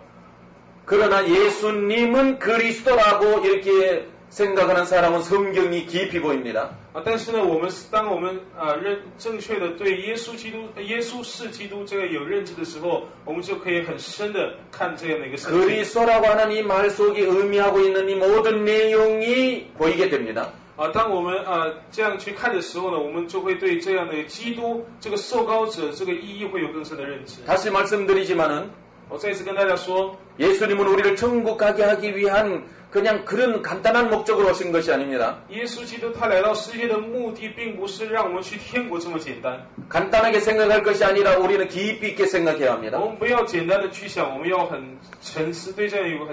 그러나 예수님은 그리스도라고 이렇게 생각하는 사람은 성경이 깊이 보입니다. 但是呢，当我们正确的对耶稣基督、耶稣是基督这个有认知的时候，我们就可以很深的看这样的一个圣经。 그리스도라고 하는 이 말 속에 의미하고 있는 이 모든 내용이 보이게 됩니다. 当我们这样去看的时候呢，我们就会对这样的基督这个受膏者这个意义会有更深的认知。 다시 말씀드리지만은 我再次跟大家说， 예수님은 우리를 천국 가게 하기 위한 그냥 그런 간단한 목적으로 오신 것이 아닙니다. 耶稣基督他来到世界的目的，并不是让我们去天国这么简单。 간단하게 생각할 것이 아니라 우리는 깊이 있게 생각해야 我 합니다. 们不要简单的去想，我们要很沉思，对这样有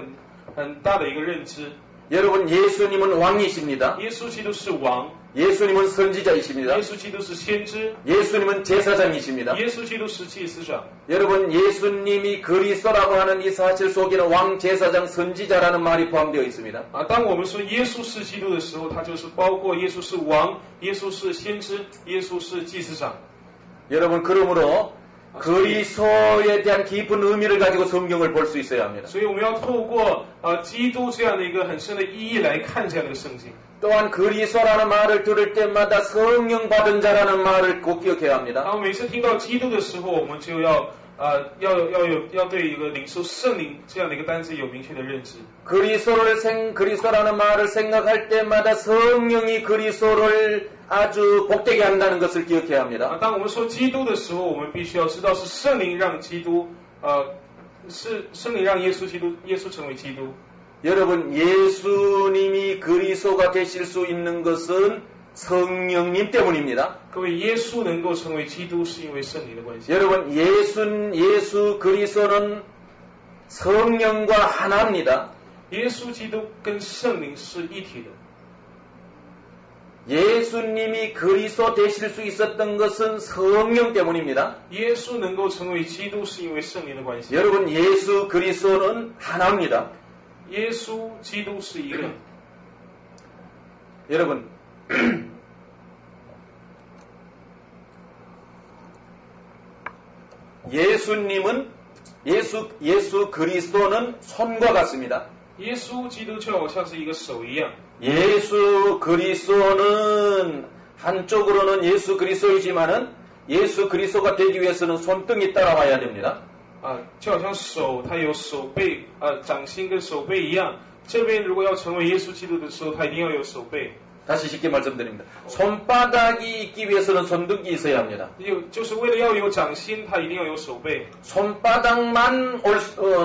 很大的一个认知。 여러분 예수님은 왕이십니다. 耶稣基督是王， 예수님은 선지자이십니다. 耶稣基督是先知， 예수님은 제사장이십니다. 耶稣基督是祭司长。 여러분 예수님이 그리스도라고 하는 이 사실 속에는 왕, 제사장, 선지자라는 말이 포함되어 있습니다. 当我们说耶稣是基督的时候，它就是包括耶稣是王，耶稣是先知，耶稣是祭司长。 여러분 그러므로 그리스도에 대한 깊은 의미를 가지고 성경을 볼 수 있어야 합니다. 所以我们要透过基督这样的一个很深的意义来看这样的一个圣经。 또한 그리스도라는 말을 들을 때마다 성령 받은 자라는 말을 꼭 기억해야 합니다. 当我每次听到基督的时候，我们就要对一个领受圣灵这样的一个单词有明确的认知。 그리스도라는 말을 생각할 때마다 성령이 그리스도를 아주 복되게 한다는 것을 기억해야 합니다. 当我们说基督的时候，我们必须要知道是圣灵让基督，是圣灵让耶稣基督，耶稣成为基督。 여러분 예수님이 그리스도가 되실 수 있는 것은 성령님 때문입니다. 各位，耶稣能够成为基督，是因为圣灵的关系。 여러분 예수 그리스도는 성령과 하나입니다. 耶稣基督跟圣灵是一体的。 예수님이 그리스도 되실 수 있었던 것은 성령 때문입니다. 耶稣能够成为基督，是因为圣灵的关系。 여러분 예수 그리스도는 하나입니다. 耶稣基督是一个。 여러분 예수 그리스도는 손과 같습니다. 耶稣基督就好像是一个手一样。 예수 그리스도는 한쪽으로는 예수 그리스도이지만은 예수 그리스도가 되기 위해서는 손등이 따라와야 됩니다. 就好像手，它有手背，掌心跟手背一样。这边如果要成为耶稣基督的时候，他一定要有手背。 다시 쉽게 말씀드립니다. 손바닥이 있기 위해서는 손등이 있어야 합니다. 就是为了要有掌心，它一定要有手背。 손바닥만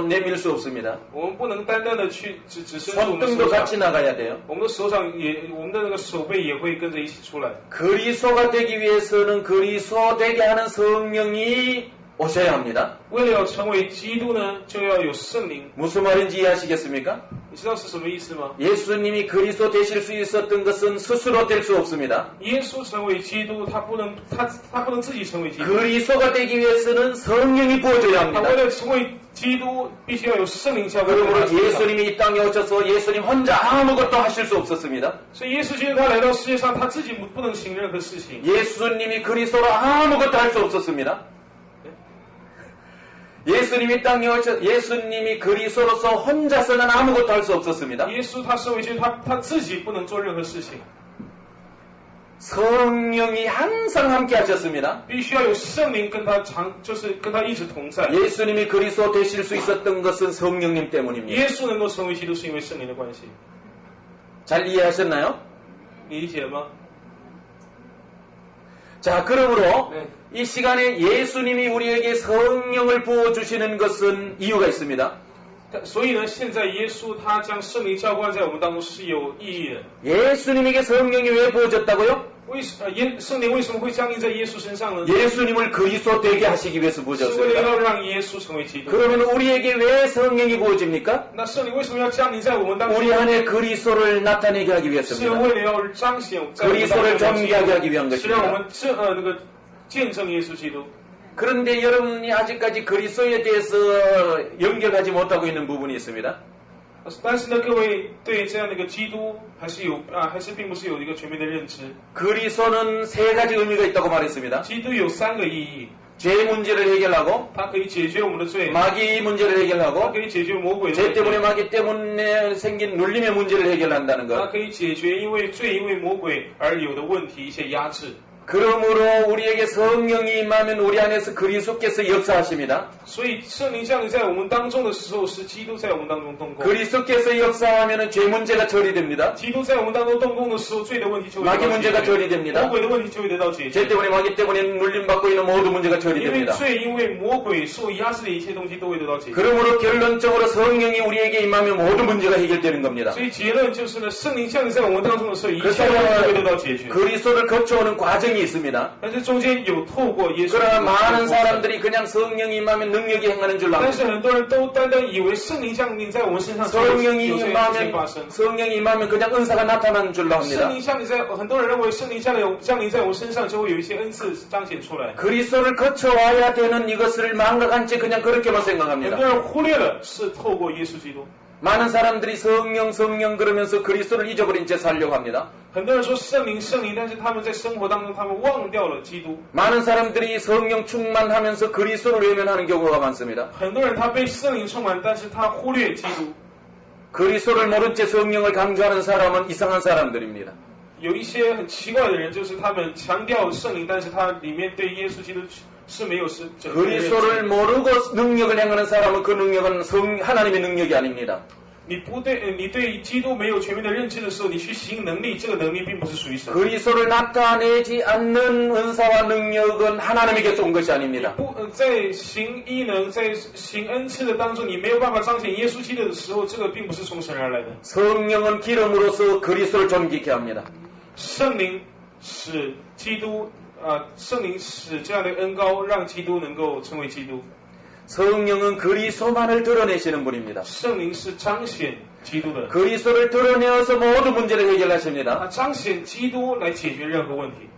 내밀 수 없습니다. 我们不能单单的去只伸出我们的 손등도 手 같이 掌， 나가야 돼요. 我们的手掌也，我们的那个手背也会跟着一起出来。 그리스도가 되기 위해서는 그리스도 되게 하는 성령이 오셔야 합니다. 为了要成为基督呢，就要有圣灵。 무슨 말인지 이해하시겠습니까? 你知道是什么意思吗？ 예수님이 그리스도 되실 수 있었던 것은 스스로 될 수 없습니다. 耶稣成为基督，他不能自己成为基督。 그리스도가 되기 위해서는 성령이 부어져야 他 합니다. 为了成为基督，必须要有圣灵浇灌在他 그러므로 身上。 예수님이 이 땅에 오셔서 예수님 혼자 아무것도 하실 수 없었습니다. 所以耶稣基督他来到世界上，他自己不能行任何事情。 예수님이 그리스도로 아무것도 할 수 없었습니다. 예수님이 땅에 오셔 예수님이 그리스도로서 혼자서는 아무것도 할 수 없었습니다. 耶稣他身为基督，他自己不能做任何事情， 성령이 항상 함께 하셨습니다. 必须要有圣灵跟他就是跟他一直同在。 예수님이 그리스도 되실 수 있었던 것은 성령님 때문입니다. 耶稣能够成为基督，是因为圣灵的关系。 잘 이해하셨나요? 你理解吗？ 자, 그러므로 네. 이 시간에 예수님이 우리에게 성령을 부어주시는 것은 이유가 있습니다. 所以呢，现在耶稣他将圣灵浇灌在我们当中是有意义的。 예수님에게 성령이 왜 부어졌다고요? 圣灵为什么会降临在耶稣身上呢？ 예수님을 그리스도 되게 하시기 위해서 是为了 부어졌습니다. 要让耶稣成为基督。 그러면 우리에게 왜 성령이 부어집니까? 那圣灵为什么要降临在我们当中？ 우리 안에 그리스도를 나타내게 하기 是 위해서입니다. 为了要彰显在我们当 그리스도를 中的基 존귀하게 하기 督， 위한 是让我 것입니다. 们那个见证耶稣基督。 그런데 여러분이 아직까지 그리스도에 대해서 연결하지 못하고 있는 부분이 있습니다. 但是呢，各位对这样的一个基督还是并不是有一个全面的认知。 그리스도는 세 가지 의미가 있다고 말했습니다. 基督有三个意义， 죄 문제를 해결하고 它可以解决我们的罪， 마귀 문제를 它 해결하고 可以解决魔鬼的 죄 问题， 때문에 마귀 때문에 생긴 눌림의 문제를 해결한다는 它 것. 可以解决因为罪、因为魔鬼而有的问题，一些压制。 그러므로 우리에게 성령이 임하면 우리 안에서 그리스도께서 역사하십니다. 所以圣灵降临在我们当中的时候，是基督在我们当中动工。 그리스도께서 역사하면 죄 문제가 처리됩니다. 基督在我们当中动工的时候，罪的问题就会 마귀 得到解 문제가 决， 처리됩니다. 魔鬼的问题就会得到解 죄 决。 때문에 마귀 때문에 눌림받고 있는 모든 문제가 因为 처리됩니다. 罪、因为魔鬼受压制的一切东西都会得到解决。 그러므로 결론적으로 성령이 우리에게 임하면 모든 문제가 해결되는 겁니다. 所以结论就是呢，圣灵降临在我们当中的时候，一 그 切问题都会得到解决。 그리스도를 거쳐오는 과정이 있습니다. 但是中间有透过耶稣， 그러나 많은 사람들이 그냥 성령이 임하면 능력이 행하는 줄 但是 압니다. 很多人都单单以为圣灵降临在我们身上， 성령이 有这样的事情发生。 성령이 임하면 그냥 은사가 나타나는 줄로 圣 합니다. 灵降临在，很多人认为圣灵降临在我们身上，就会有一些恩赐彰显出来。 그리스도를 거쳐와야 되는 이것을 망각한 채 그냥 그렇게만 很 생각합니다. 多人忽略了是透过耶稣基督。 많은 사람들이 성령 그러면서 그리스도를 잊어버린 채 살려고 합니다. 很多人说圣灵，但是他们在生活当中，他们忘掉了基督。 많은 사람들이 성령 충만하면서 그리스도를 외면하는 경우가 많습니다. 很多人他被圣灵充满，但是他忽略基督。 그리스도를 모른 채 성령을 강조하는 사람은 이상한 사람들입니다. 有一些很奇怪的人，就是他们强调圣灵，但是他里面对耶稣基督是没有是。 그리스도를 모르고 능력을 행하는 사람은 그 능력은 하나님의 능력이 아닙니다. 你对基督没有全面的认知的时候，你去行能力，这个能力并不是属于神。 그리스도를 나타내지 않는 은사와 능력은 하나님에게서 온 것이 아닙니다. 在行异能、在行恩赐的当中，你没有办法彰显耶稣基督的时候，这个并不是从神而来的。 성령은 기름으로서 그리스도를 존귀케 합니다. 圣灵使基督，圣灵使这样的恩膏，让基督能够成为基督。 성령은 그리스도만을 드러내시는 분입니다. 圣灵是彰显基督的， 그리스도를 드러내어서 모든 문제를 해결하십니다. 他彰显基督来解决任何问题。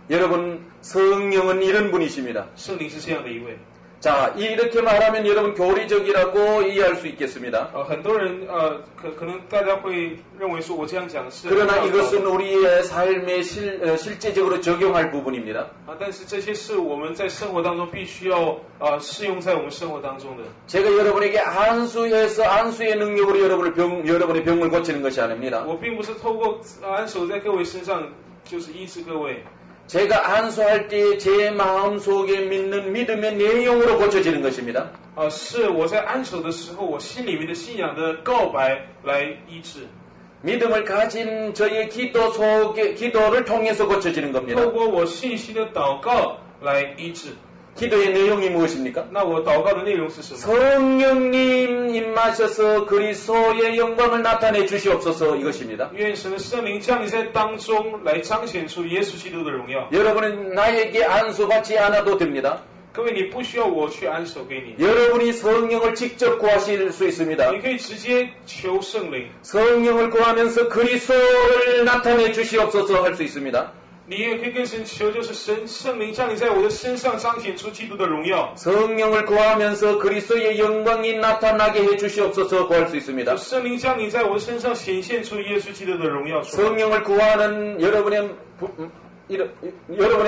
여러분, 성령은 이런 분이십니다. 圣灵是这样的一位。 자, 이렇게 말하면 여러분 교리적이라고 이해할 수 있겠습니다. 很多人可能大家会认为说我这样讲是， 그러나 이것은 우리의 삶에 실제적으로 적용할 부분입니다. 但是这些是我们在生活当中必须要适用在我们生活当中的。 제가 여러분에게 안수해서 안수의 능력으로 여러분의 병을 고치는 것이 아닙니다. 我并不是透过安守在各位身上就是医治各位。 제가 안수할 때 제 마음속에 믿는 믿음의 내용으로 고쳐지는 것입니다. 是我在安守的时候，我心里面的信仰的告白来医治。 믿음을 가진 저의 기도를 통해서 고쳐지는 겁니다. 透过我信心的祷告来医治。 기도의 내용이 무엇입니까? 那我祷告的内容是什么？ 성령님 임하셔서 그리스도의 영광을 나타내 주시옵소서 이것입니다. 愿神的圣灵降临在当中，来彰显出耶稣基督的荣耀。 여러분은 나에게 안수받지 않아도 됩니다. 各位，你不需要我去安守给你， 여러분이 성령을 직접 구하실 수 있습니다. 你可以直接求圣灵， 성령을 구하면서 그리스도를 나타내 주시옵소서 할 수 있습니다. 你也可以跟神求，就是圣灵降临在我的身上，彰显出基督的荣耀。 성령을 구하면서 그리스도의 영광이 나타나게 해 주시옵소서 구할 수 있습니다. 圣灵降临在我的身上，显现出耶稣基督的荣耀出来。 성령을 구하는 여러분의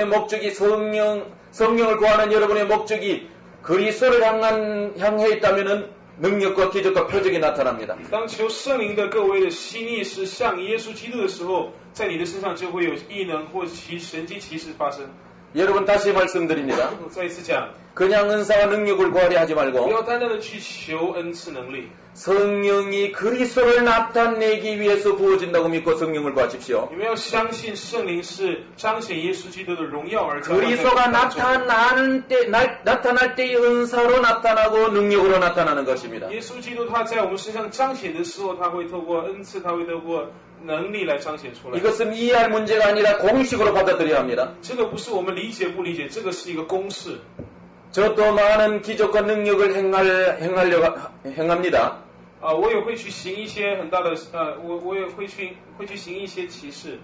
목적이 성령을 구하는 여러분의 목적이 그리스도를 향해 있다면은 능력과 기적과 표적이 나타납니다. 当求圣灵的各位的心意是向耶稣基督的时候，在你的身上就会有异能或神迹奇事发生。 여러분 다시 말씀드립니다. 我再一次讲， 그냥 은사와 능력을 구하려 하지 不 말고 要单单的去求恩赐能力， 성령이 그리스도를 나타내기 위해서 부어진다고 믿고 성령을 구하십시오. 你们要相信圣灵是彰显耶稣基督的荣耀而降临在 그리스도가 当中。 나타날 때의 은사로 나타나고 능력으로 나타나는 것입니다. 耶稣基督他在我们身上彰显的时候，他会透过恩赐，他会透过能力来彰显出来。 이것은 이해할 문제가 아니라 공식으로 받아들여야 합니다. 这个不是我们理解不理解，这个是一个公式。 저도 많은 기적과 능력을 행합니다. 我也会去行一些很大的我也会去行一些奇事。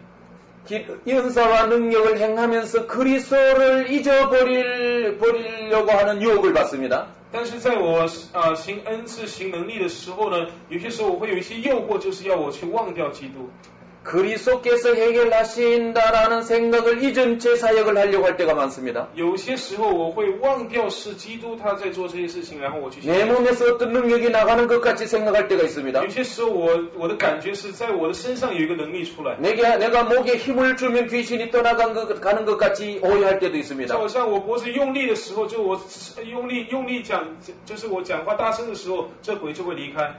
은사와 능력을 행하면서 그리스도를 잊어버리려고 하는 유혹을 받습니다. 但是在我行恩赐、行能力的时候呢，有些时候我会有一些诱惑，就是要我去忘掉基督。 그리스도께서 해결하신다라는 생각을 잊은 채 사역을 하려고 할 때가 많습니다. 有些时候我会忘掉是基督他在做这些事情，然后我去行。 내 몸에서 어떤 능력이 나가는 것 같이 생각할 때가 있습니다. 有些时候我的感觉是在我的身上有一个能力出来， 내가 목에 힘을 주면 귀신이 떠나가는 것 같이 오해할 때도 就 있습니다. 好像我脖子用力的时候，就我用力讲，就是我讲话大声的时候，这鬼就会离开。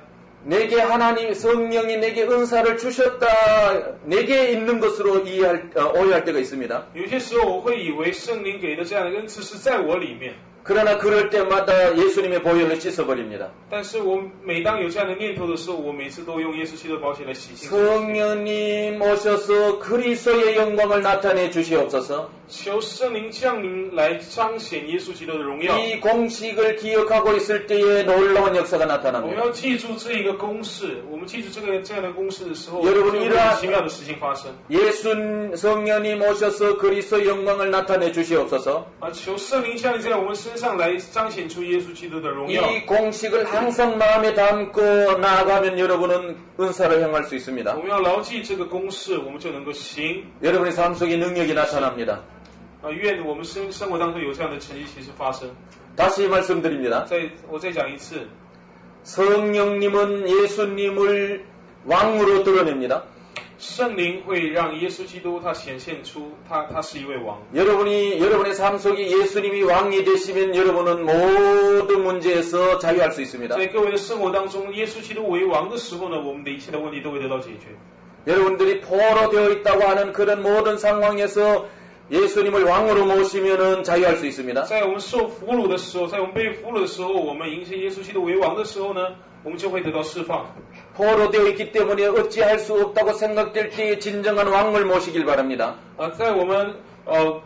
내게 하나님 성령이 내게 은사를 주셨다 내게 있는 것으로 오해할 때가 있습니다. 有些时候我会以为圣灵给的这样的恩赐是在我里面， 그러나 그럴 때마다 예수님의 보혈로 씻어버립니다. 但是我每当有这样的念头的时候，我每次都用耶稣基督的宝血来洗净。 성령님 오셔서 그리스도의 영광을 나타내 주시옵소서. 求圣灵降临来彰显耶稣基督的荣耀。 이 공식을 기억하고 있을 때에 놀라운 역사가 我们 나타납니다. 要记住这一个公式，我们记住这样的公式的时候， 여러분 就会有奇妙的事情发生。 예수 성령님 오셔서 그리스도의 영광을 나타내 주시옵소서. 求圣灵降临在我们身上来彰显出耶稣基督的荣耀。 이 공식을 항상 마음에 담고 나아가면 여러분은 은사를 행할 수 있습니다. 我们要牢记这个公式，我们就能够行。 여러분의 삶 속에 능력이 나타납니다. 愿我们生活当中有这样的神迹奇事发生。 다시 말씀드립니다. 我再讲一次， 성령님은 예수님을 왕으로 드러냅니다. 圣灵会让耶稣基督他显现出他是一位王。 여러분의 삶 속에 예수님이 왕이 되시면 여러분은 모든 문제에서 자유할 수 있습니다. 在各位的生活当中，耶稣基督为王的时候呢，我们的一切的问题都会得到解决。 여러분들이 포로되어 있다고 하는 그런 모든 상황에서 예수님을 왕으로 모시면 자유할 수 있습니다. 在我们受俘虏的时候，在我们被俘虏的时候，我们迎接耶稣基督为王的时候呢，我们就会得到释放。 포로되어 있기 때문에 어찌할 수 없다고 생각될 때에 진정한 왕을 모시길 바랍니다. 在我们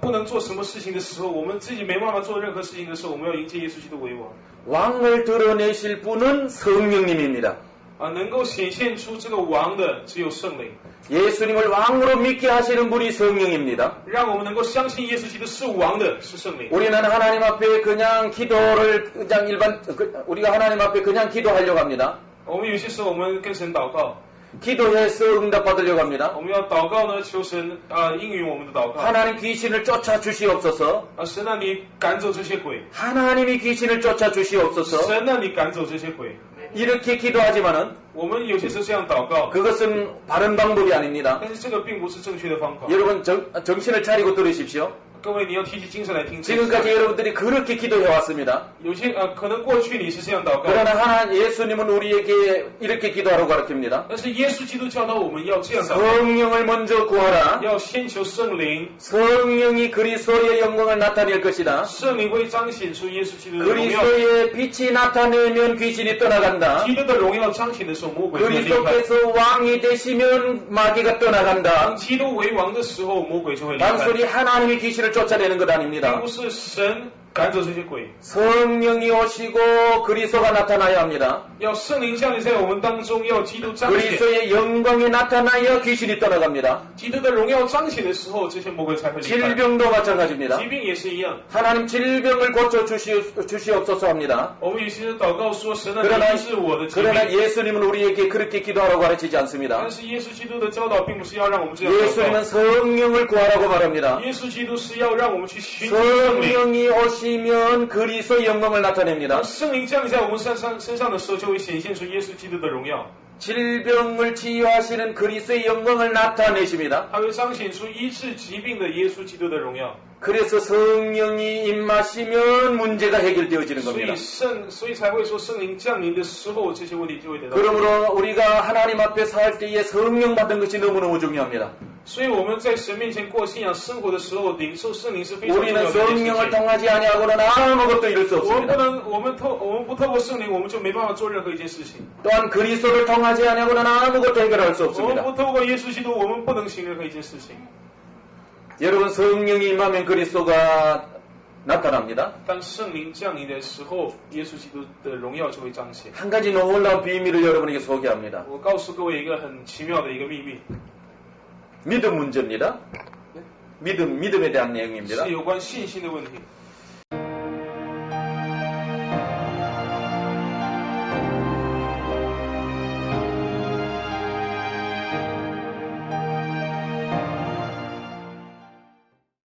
不能做什么事情的时候，我们自己没办法做任何事情的时候，我们要迎接耶稣基督为王。 왕을 드러내실 분은 성령님입니다. 能够显现出这个王的只有圣灵。 예수님을 왕으로 믿게 하시는 분이 성령입니다. 让我们能够相信耶稣基督是王的是圣灵。 우리는 하나님 앞에 그냥 우리가 하나님 앞에 그냥 기도하려고 합니다. 我们有些时候我们跟神祷告， 기도해서 응답받으려고 합니다. 我们要祷告呢，求神应允我们的祷告。 하나님 귀신을 쫓아 주시옵소서. 神啊，你赶走这些鬼。 하나님이 귀신을 쫓아 주시옵소서. 神啊，你赶走这些鬼。 이렇게 기도하지만은 我们有些时候这样祷告， 그것은 바른 방법이 아닙니다. 但是这个并不是正确的方法。 여러분 정신을 차리고 들으십시오. 各位，你要提起精神来听。 지금까지 여러분들이 그렇게 기도해왔습니다. 有些可能过去你是这样祷告， 그러나 하나 예수님은 우리에게 이렇게 기도하라고 가르칩니다. 但是耶稣基督教导我们要这样祷告， 성령을 먼저 구하라. 要先求圣灵， 성령이 그리스도의 영광을 나타낼 것이다. 圣灵会彰显出耶稣基督的荣耀。 그리스도의 빛이 나타내면 귀신이 떠나간다. 基督的荣耀彰显的时候，魔鬼就会离开。 그리스도께서 왕이 되시면 마귀가 떠나간다. 当基督为王的时候，魔鬼就会离开。 단순히 하나님이 귀신을 쫓아내는 것 并 아닙니다. 不是神赶走这些鬼， 성령이 오시고 그리스도가 나타나야 합니다. 要圣灵降临在我们当中，要基督彰显。 그리스도의 영광이 나타나야 귀신이 떠나갑니다. 基督的荣耀彰显的时候，这些魔鬼才会离开。 질병도 마찬가지입니다. 疾病也是一样。 하나님 질병을 고쳐 주시옵소서 합니다. 我们有些人祷告说：“神啊， 그러나 你医治我的疾病。” 그러나 예수님은 우리에게 그렇게 기도하라고 가르치지 않습니다. 但是耶稣基督的教导并不是要让我们这样祷 예수님은 성령을 구하라고 말합니다. 告。耶稣基督是要让我们去寻求圣灵。 성령이 오시면 그리스도의 영광을 나타냅니다. 当圣灵降临在我们身上的时候，就会显现出耶稣基督的荣耀， 질병을 치유하시는 그리스도의 영광을 나타내십니다. 他会彰显出医治疾病的耶稣基督的荣耀。 그래서 성령이 임하시면 문제가 해결되어지는 所 겁니다. 以才会说圣灵降临的时候，这些问题就会得到。 그러므로 우리가 하나님 앞에 살 때에 성령 받는 것이 너무너무 중요합니다. 所以我们在神面前过信仰生活的时候，领受圣灵是非常重要 우리는 的一件事 성령을 情。 통하지 아니하고는 아무것도 이룰 수 我们不 없습니다. 能，我们不透过圣灵，我们就没办法做任何一件事情。 또한 그리스도를 통하지 아니하고는 아무것도 해결할 수 我们 없습니다. 不透过耶稣基督，我们不能行任何一件事情。 여러분 성령이 임하면 그리스도가 나타납니다. 当圣灵降临的时候，耶稣基督的荣耀就会彰显。 한 가지 놀라운 비밀을 여러분에게 소개합니다. 我告诉各位一个很奇妙的一个秘密， 믿음 문제입니다. 믿음에 대한 내용입니다. 是有关信心的问题。